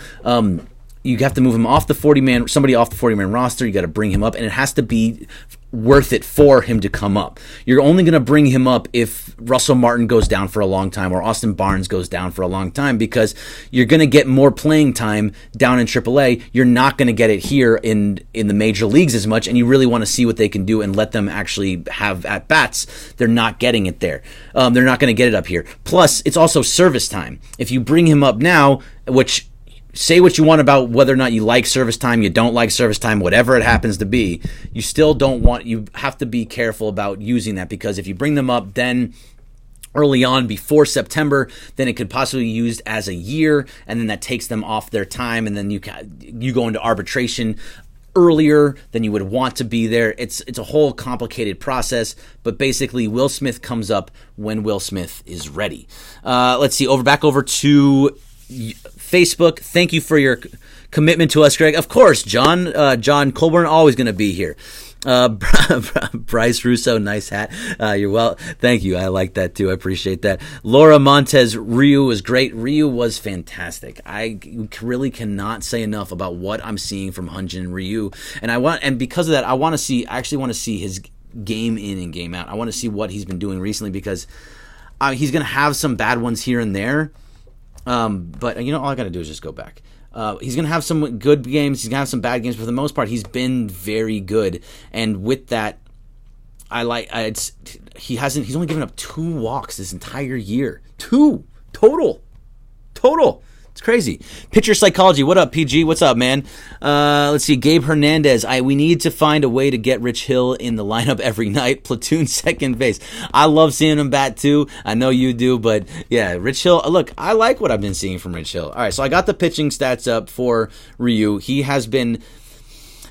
You have to move him off the 40-man, somebody off the 40-man roster. You got to bring him up, and it has to be worth it for him to come up. You're only going to bring him up if Russell Martin goes down for a long time or Austin Barnes goes down for a long time, because you're going to get more playing time down in AAA. You're not going to get it here in the major leagues as much, and you really want to see what they can do and let them actually have at-bats. They're not getting it there. They're not going to get it up here. Plus, it's also service time. If you bring him up now, which... Say what you want about whether or not you like service time, you don't like service time, whatever it happens to be, you still don't want, you have to be careful about using that, because if you bring them up then early on before September, then it could possibly be used as a year, and then that takes them off their time, and then you go into arbitration earlier than you would want to be there. It's a whole complicated process, but basically Will Smith comes up when Will Smith is ready. Let's see, back over to Facebook. Thank you for your commitment to us, Greg. Of course, John Colburn, always going to be here. Bryce Russo, nice hat. You're well. Thank you. I like that too. I appreciate that. Laura Montez, Ryu was great. Ryu was fantastic. I really cannot say enough about what I'm seeing from Hyun-Jin Ryu, and because of that, I actually want to see his game in and game out. I want to see what he's been doing recently, because he's going to have some bad ones here and there. But all I got to do is just go back. He's going to have some good games. He's going to have some bad games. But for the most part, he's been very good. And with that, he's only given up 2 walks this entire year. 2 total. It's crazy. Pitcher psychology. What up, PG? What's up, man? Let's see. Gabe Hernandez. We need to find a way to get Rich Hill in the lineup every night. Platoon second base. I love seeing him bat too. I know you do, but yeah, Rich Hill. Look, I like what I've been seeing from Rich Hill. All right, so I got the pitching stats up for Ryu. He has been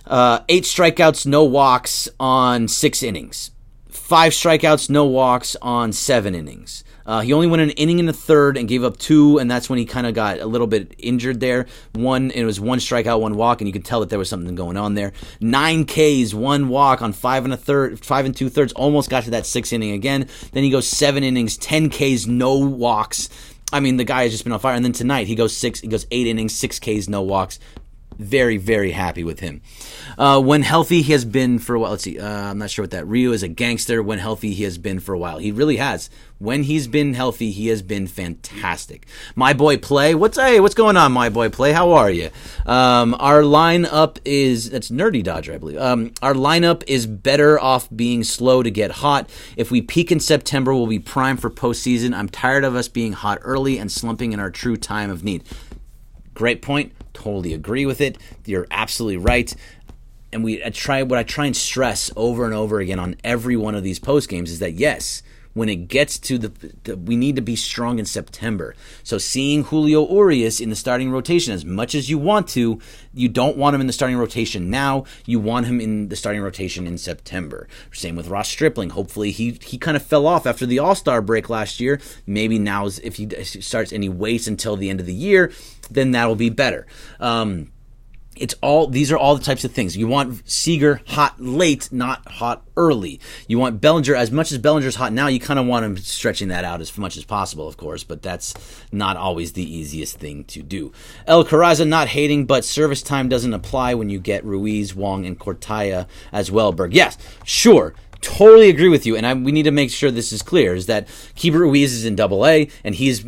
8 strikeouts, no walks on 6 innings. 5 strikeouts, no walks on 7 innings. He only went an inning in the third and gave up 2, and that's when he kind of got a little bit injured there. It was 1 strikeout, 1 walk, and you could tell that there was something going on there. 9 Ks, 1 walk on 5 2/3, almost got to that 6th inning again. Then he goes 7 innings, 10 Ks, no walks. I mean, the guy has just been on fire. And then tonight he goes 8 innings, 6 Ks, no walks. Very, very happy with him. When healthy, he has been for a while. Let's see. I'm not sure what that. Ryu is a gangster. When healthy, he has been for a while. He really has. When he's been healthy, he has been fantastic. My boy Play. What's going on, my boy Play? How are you? Our lineup is, that's Nerdy Dodger, I believe. Our lineup is better off being slow to get hot. If we peak in September, we'll be primed for postseason. I'm tired of us being hot early and slumping in our true time of need. Great point. Totally agree with it. You're absolutely right. And what I try and stress over and over again on every one of these post games is that yes, when it gets to we need to be strong in September. So seeing Julio Urias in the starting rotation, as much as you want to, you don't want him in the starting rotation now. You want him in the starting rotation in September. Same with Ross Stripling. Hopefully he kind of fell off after the All-Star break last year. Maybe now if he starts and he waits until the end of the year, then that'll be better. These are all the types of things. You want Seager hot late, not hot early. You want Bellinger, as much as Bellinger's hot now, you kind of want him stretching that out as much as possible, of course, but that's not always the easiest thing to do. El Carraza, not hating, but service time doesn't apply when you get Ruiz, Wong, and Cortaya as well, Berg. Yes, sure. Totally agree with you, and we need to make sure this is clear, is that Keibert Ruiz is in Double-A, and he's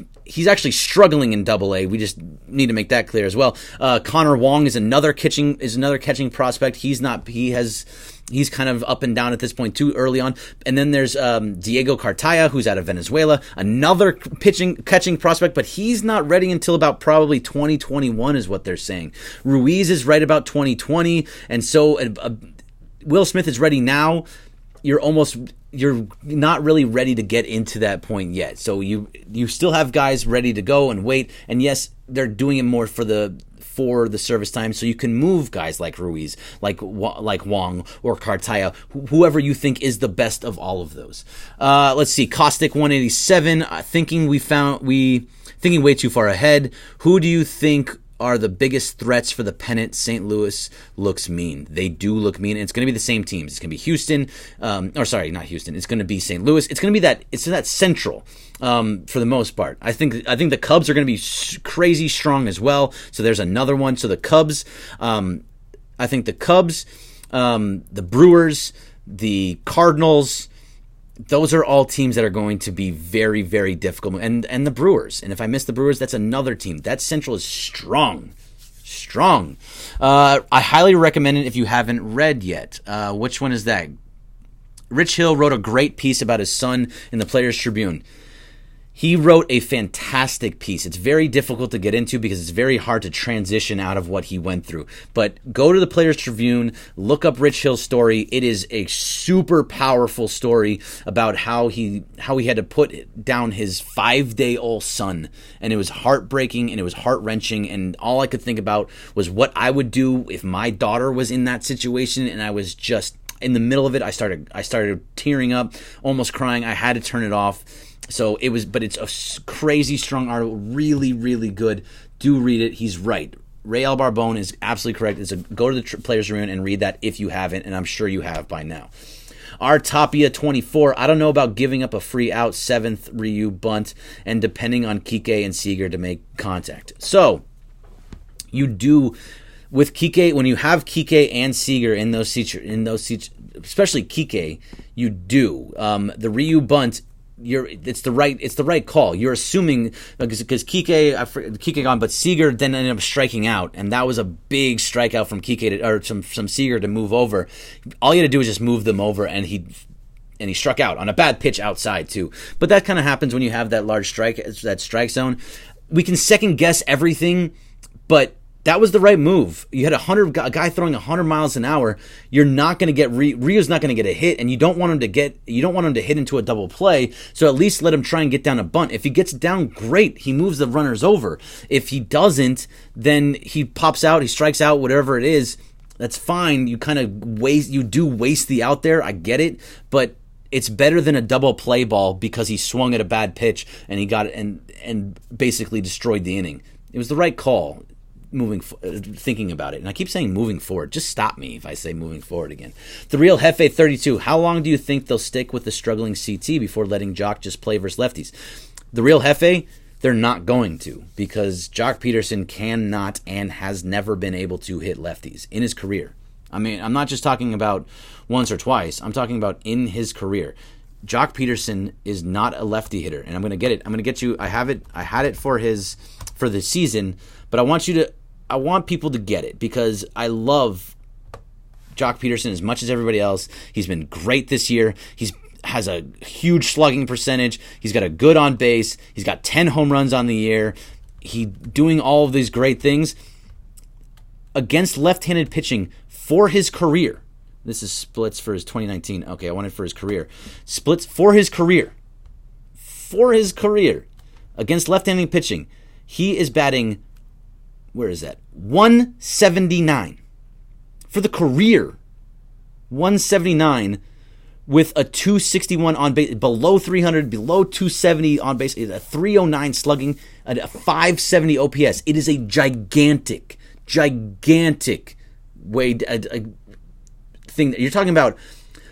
actually struggling in Double-A. We just need to make that clear as well. Connor Wong is another catching prospect. He's kind of up and down at this point too early on. And then there's Diego Cartaya, who's out of Venezuela, another catching prospect, but he's not ready until about probably 2021 is what they're saying. Ruiz is right about 2020, and so Will Smith is ready now. You're not really ready to get into that point yet. So you still have guys ready to go and wait. And yes, they're doing it more for the service time, so you can move guys like Ruiz, like Wong or Cartaya, whoever you think is the best of all of those. Let's see, Caustic 187, thinking way too far ahead. Who do you think are the biggest threats for the pennant? St. Louis looks mean. They do look mean, and it's going to be the same teams. It's going to be Houston, not Houston. It's going to be St. Louis. It's going to be that Central for the most part. I think the Cubs are going to be crazy strong as well. So there's another one. So the Cubs, I think the Cubs, the Brewers, the Cardinals. Those are all teams that are going to be very, very difficult. And the Brewers. And if I miss the Brewers, that's another team. That Central is strong. Strong. I highly recommend it if you haven't read yet. Which one is that? Rich Hill wrote a great piece about his son in the Players Tribune. He wrote a fantastic piece. It's very difficult to get into because it's very hard to transition out of what he went through. But go to the Players Tribune, look up Rich Hill's story. It is a super powerful story about how he had to put down his 5-day-old son. And it was heartbreaking and it was heart-wrenching. And all I could think about was what I would do if my daughter was in that situation. And I was just in the middle of it. I started tearing up, almost crying. I had to turn it off. So but it's a crazy strong article, really, really good. Do read it. He's right. Rael Barbone is absolutely correct. Go to the Players Tribune and read that if you haven't, and I'm sure you have by now. Artapia 24. I don't know about giving up a free out 7th Ryu bunt and depending on Kike and Seager to make contact. So you do with Kike, when you have Kike and Seager in those seats, especially Kike, you do the Ryu bunt. It's the right call. You're assuming because Kike gone, but Seager then ended up striking out, and that was a big strikeout from Kike or some Seager to move over. All you had to do was just move them over, and he struck out on a bad pitch outside too. But that kind of happens when you have that large strike zone. We can second guess everything, but that was the right move. You had a guy throwing 100 miles an hour. You're not going to get Rio's not going to get a hit, and you don't want him to hit into a double play. So at least let him try and get down a bunt. If he gets down, great. He moves the runners over. If he doesn't, then he pops out. He strikes out. Whatever it is, that's fine. You kind of waste the out there. I get it, but it's better than a double play ball because he swung at a bad pitch and he got it and basically destroyed the inning. It was the right call. Thinking about it, and I keep saying moving forward. Just stop me if I say moving forward again. The Real Jefe 32. How long do you think they'll stick with the struggling CT before letting Jock just play versus lefties? The Real Jefe, they're not going to, because Jock Peterson cannot and has never been able to hit lefties in his career. I mean, I'm not just talking about once or twice. I'm talking about in his career. Jock Peterson is not a lefty hitter, and I'm going to get it. I'm going to get you. I have it. I had it for the season, but I want people to get it because I love Jock Peterson as much as everybody else. He's been great this year. He has a huge slugging percentage. He's got a good on base. He's got 10 home runs on the year. He's doing all of these great things against left-handed pitching for his career. This is splits for his 2019. Okay, I want it for his career. Splits for his career. For his career. Against left-handed pitching. He is batting, where is that? 179. For the career. 179 with a 261 on base, below 300, below 270 on base, a 309 slugging, a 570 OPS. It is a gigantic gigantic way thing. You're talking about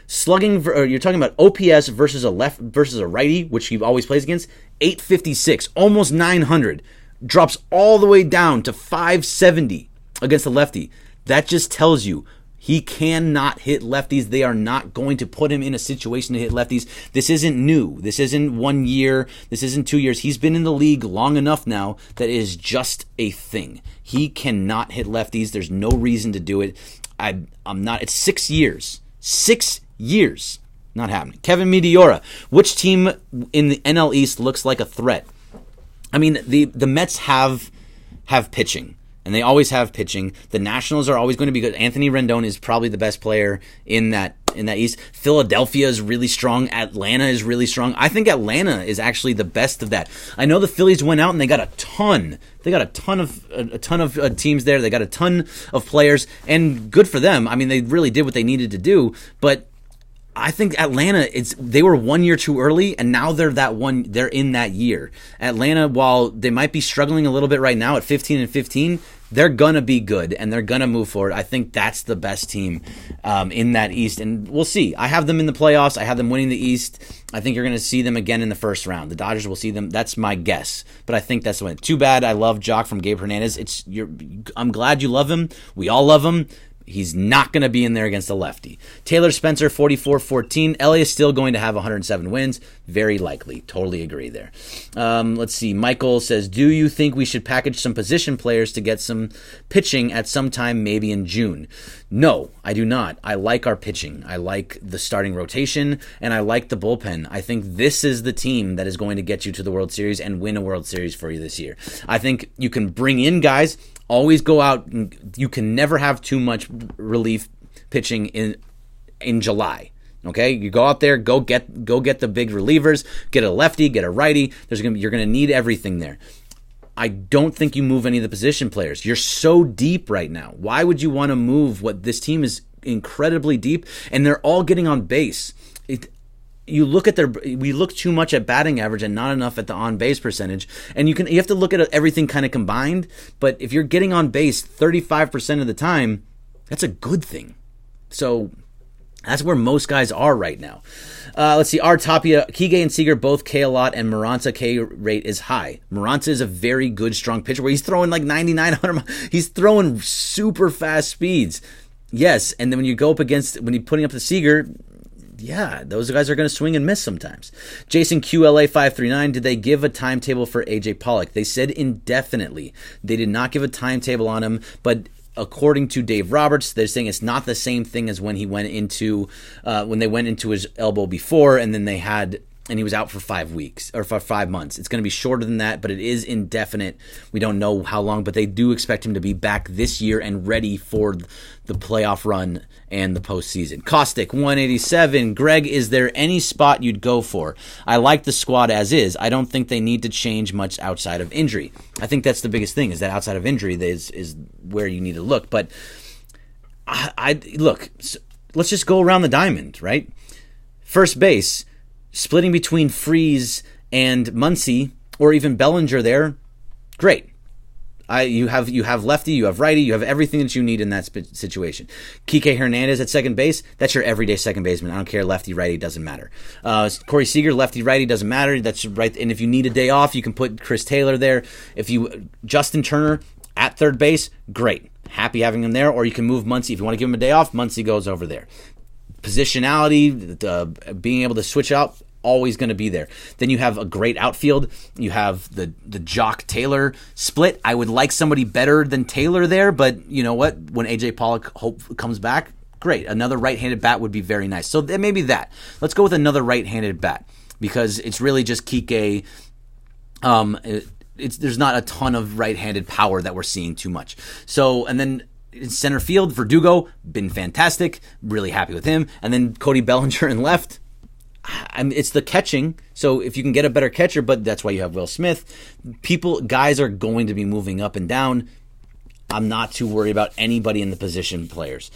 slugging, or you're talking about OPS versus a righty, which he always plays against. 856, almost 900, drops all the way down to 570 against the lefty. That just tells you he cannot hit lefties. They are not going to put him in a situation to hit lefties. This isn't new. This isn't 1 year. This isn't 2 years. He's been in the league long enough now that it is just a thing. He cannot hit lefties. There's no reason to do it. I'm not. It's 6 years. 6 years. Not happening. Kevin Meteora. Which team in the NL East looks like a threat? I mean, the Mets have pitching. And they always have pitching. The Nationals are always going to be good. Anthony Rendon is probably the best player in that East. Philadelphia is really strong. Atlanta is really strong. I think Atlanta is actually the best of that. I know the Phillies went out and they got a ton. They got a ton of teams there. They got a ton of players, and good for them. I mean, they really did what they needed to do. But I think Atlanta, they were 1 year too early, and now they're in that year. Atlanta, while they might be struggling a little bit right now at 15-15, they're gonna be good and they're gonna move forward. I think that's the best team in that East, and we'll see. I have them in the playoffs. I have them winning the East. I think you're gonna see them again in the first round. The Dodgers will see them. That's my guess, but I think that's the win. Too bad. I love Jock from Gabe Hernandez. I'm glad you love him. We all love him. He's not going to be in there against a lefty. Taylor Spencer, 44-14. LA is still going to have 107 wins. Very likely. Totally agree there. Let's see. Michael says, do you think we should package some position players to get some pitching at some time, maybe in June? No, I do not. I like our pitching. I like the starting rotation, and I like the bullpen. I think this is the team that is going to get you to the World Series and win a World Series for you this year. I think you can bring in guys. Always go out. You can never have too much relief pitching in July. Okay, you go out there, go get the big relievers, get a lefty, get a righty. You're gonna need everything there. I don't think you move any of the position players. You're so deep right now. Why would you want to move what this team is incredibly deep, and they're all getting on base? We look too much at batting average and not enough at the on base percentage. And you have to look at everything kind of combined. But if you're getting on base 35% of the time, that's a good thing. So that's where most guys are right now. Let's see. Our Tapia, Kike and Seager both K a lot, and Marantza K rate is high. Marantza is a very good, strong pitcher where he's throwing like 99, 100. He's throwing super fast speeds. Yes, and then when you're putting up the Seager, yeah, those guys are going to swing and miss sometimes. Jason QLA 539, did they give a timetable for AJ Pollock? They said indefinitely. They did not give a timetable on him, but according to Dave Roberts, they're saying it's not the same thing as when they went into his elbow before, and he was out for 5 weeks or for 5 months. It's going to be shorter than that, but it is indefinite. We don't know how long, but they do expect him to be back this year and ready for the playoff run and the postseason. Caustic 187. Greg, is there any spot you'd go for? I like the squad as is. I don't think they need to change much outside of injury. I think that's the biggest thing, is that outside of injury is where you need to look. But look, let's just go around the diamond, right? First base, splitting between Freese and Muncy, or even Bellinger there, great. You have lefty, you have righty, you have everything that you need in that situation. Kike Hernandez at second base, that's your everyday second baseman. I don't care, lefty, righty, doesn't matter. Corey Seager, lefty, righty, doesn't matter. That's right. And if you need a day off, you can put Chris Taylor there. Justin Turner at third base, great. Happy having him there. Or you can move Muncy. If you want to give him a day off, Muncy goes over there. Positionality, being able to switch out, always going to be there. Then you have a great outfield. You have the Jock Taylor split. I would like somebody better than Taylor there, but you know what? When AJ Pollock comes back, great. Another right-handed bat would be very nice. So maybe that. Let's go with another right-handed bat, because it's really just Kike. There's not a ton of right-handed power that we're seeing too much. So, and then in center field, Verdugo, been fantastic. Really happy with him. And then Cody Bellinger in left. It's the catching, so if you can get a better catcher, but that's why you have Will Smith. Guys are going to be moving up and down. I'm not too worried about anybody in the position players.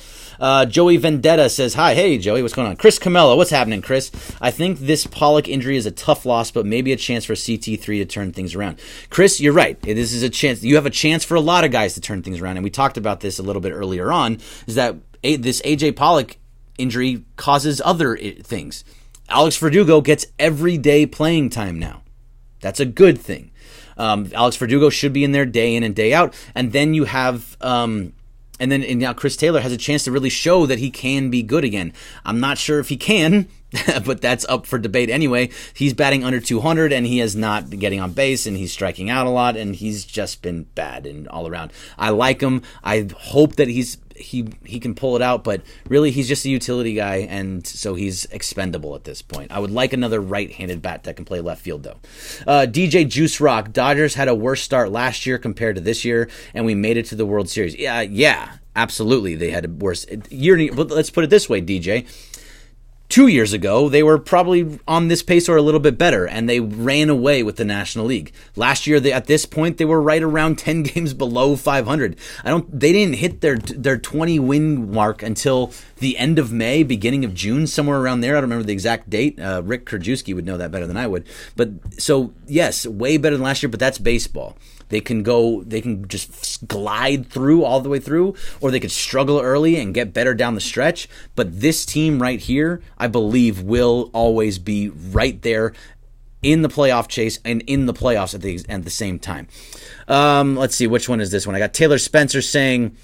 Joey Vendetta says, hi. Hey, Joey, what's going on? Chris Camello, what's happening, Chris? I think this Pollock injury is a tough loss, but maybe a chance for CT3 to turn things around. Chris, you're right. This is a chance. You have a chance for a lot of guys to turn things around, and we talked about this a little bit earlier on, is that this AJ Pollock injury causes other things. Alex Verdugo gets everyday playing time now. That's a good thing. Alex Verdugo should be in there day in and day out. And then you have, and now Chris Taylor has a chance to really show that he can be good again. I'm not sure if he can, but that's up for debate anyway. He's batting under 200 and he has not been getting on base and he's striking out a lot and he's just been bad and all around. I like him. I hope that he can pull it out, but really he's just a utility guy, and so he's expendable at this point. I would like another right-handed bat that can play left field, though. DJ Juice Rock, Dodgers had a worse start last year compared to this year, and we made it to the World Series. Yeah, absolutely, they had a worse year. But let's put it this way, DJ. 2 years ago, they were probably on this pace or a little bit better, and they ran away with the National League. Last year, at this point, they were right around 10 games below 500. They didn't hit their 20-win mark until the end of May, beginning of June, somewhere around there. I don't remember the exact date. Rick Krajewski would know that better than I would. But so, yes, way better than last year, but that's baseball. They can just glide through all the way through, or they could struggle early and get better down the stretch. But this team right here, I believe, will always be right there in the playoff chase and in the playoffs at the same time. Let's see, which one is this one? I got Taylor Spencer saying,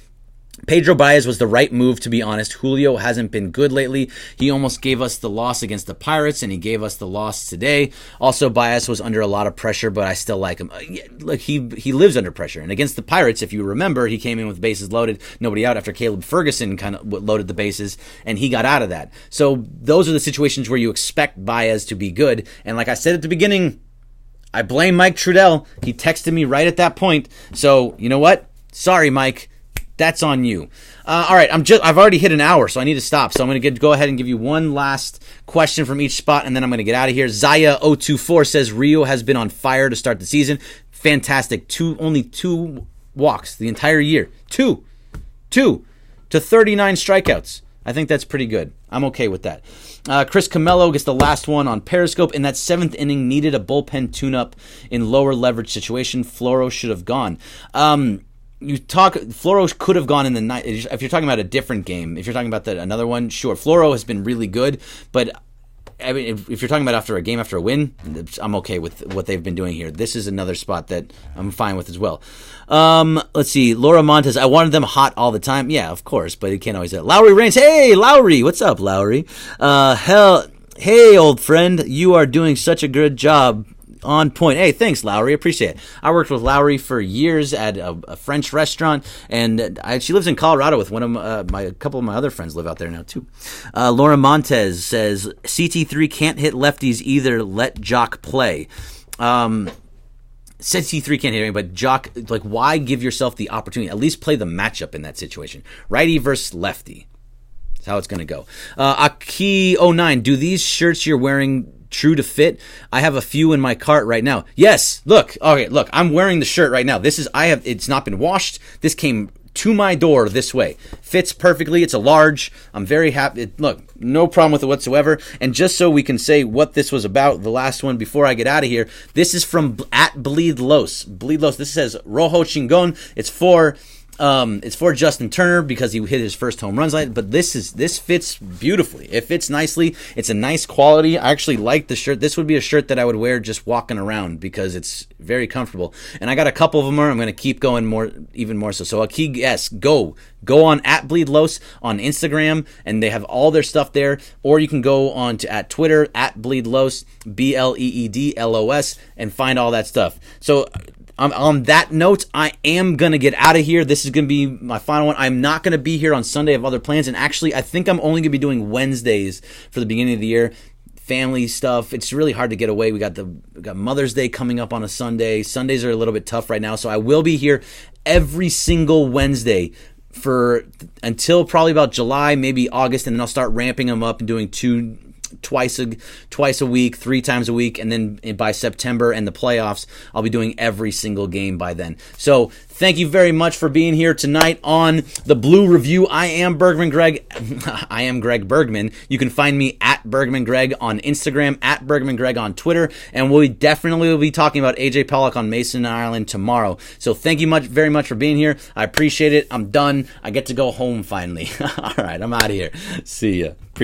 Pedro Baez was the right move, to be honest. Julio hasn't been good lately. He almost gave us the loss against the Pirates, and he gave us the loss today. Also, Baez was under a lot of pressure, but I still like him. Look, he lives under pressure. And against the Pirates, if you remember, he came in with bases loaded, nobody out after Caleb Ferguson kind of loaded the bases, and he got out of that. So those are the situations where you expect Baez to be good. And like I said at the beginning, I blame Mike Trudell. He texted me right at that point. So, you know what? Sorry, Mike. That's on you. All right, I've already hit an hour, so I need to stop. So I'm going to go ahead and give you one last question from each spot, and then I'm going to get out of here. Zaya024 says Rio has been on fire to start the season. Fantastic. Only 2 walks the entire year. 2 to 39 strikeouts. I think that's pretty good. I'm okay with that. Chris Camello gets the last one on Periscope. In that 7th inning, needed a bullpen tune-up in lower leverage situation. Floro should have gone. Floro could have gone in the night. If you're talking about a different game, if you're talking about another one, sure. Floro has been really good, but I mean, if you're talking about after a win, I'm okay with what they've been doing here. This is another spot that I'm fine with as well. Let's see. Laura Montes, I wanted them hot all the time. Yeah, of course, but you can't always do it. Lowry Reigns, hey, Lowry, what's up, Lowry? Hey, old friend, you are doing such a good job. On point. Hey, thanks, Lowry. Appreciate it. I worked with Lowry for years at a French restaurant, and she lives in Colorado with a couple of my other friends live out there now too. Laura Montez says CT3 can't hit lefties either. Let Jock play. Said C3 can't hit anything, but Jock, why give yourself the opportunity? At least play the matchup in that situation. Righty versus lefty. That's how it's going to go. Aki09, do these shirts you're wearing true to fit? I have a few in my cart right now. Yes, look, I'm wearing the shirt right now. It's not been washed. This came to my door this way. Fits perfectly. It's a large. I'm very happy. Look, no problem with it whatsoever. And just so we can say what this was about, the last one before I get out of here, this is from at Bleed Los. Bleed Los. This says Rojo Chingon. It's for Justin Turner because he hit his first home runs line, but this fits beautifully. It fits nicely. It's a nice quality. I actually like the shirt. This would be a shirt that I would wear just walking around because it's very comfortable. And I got a couple of them. I'm going to keep going even more so. So yes, go on at Bleed Los on Instagram, and they have all their stuff there. Or you can go on to at Twitter at Bleed Los, BLEEDLOS, and find all that stuff. So on that note, I am going to get out of here. This is going to be my final one. I'm not going to be here on Sunday. I have other plans. And actually, I think I'm only going to be doing Wednesdays for the beginning of the year. Family stuff. It's really hard to get away. We got Mother's Day coming up on a Sunday. Sundays are a little bit tough right now. So I will be here every single Wednesday until probably about July, maybe August. And then I'll start ramping them up and doing two twice a week, 3 times a week, and then by September and the playoffs, I'll be doing every single game by then. So thank you very much for being here tonight on the Blue Review. I am Bergman Greg. I am Greg Bergman. You can find me at Bergman Greg on Instagram, at Bergman Greg on Twitter, and we definitely will be talking about AJ Pollock on Mason Island tomorrow. So thank you very much for being here. I appreciate it. I'm done. I get to go home finally. All right, I'm out of here. See ya.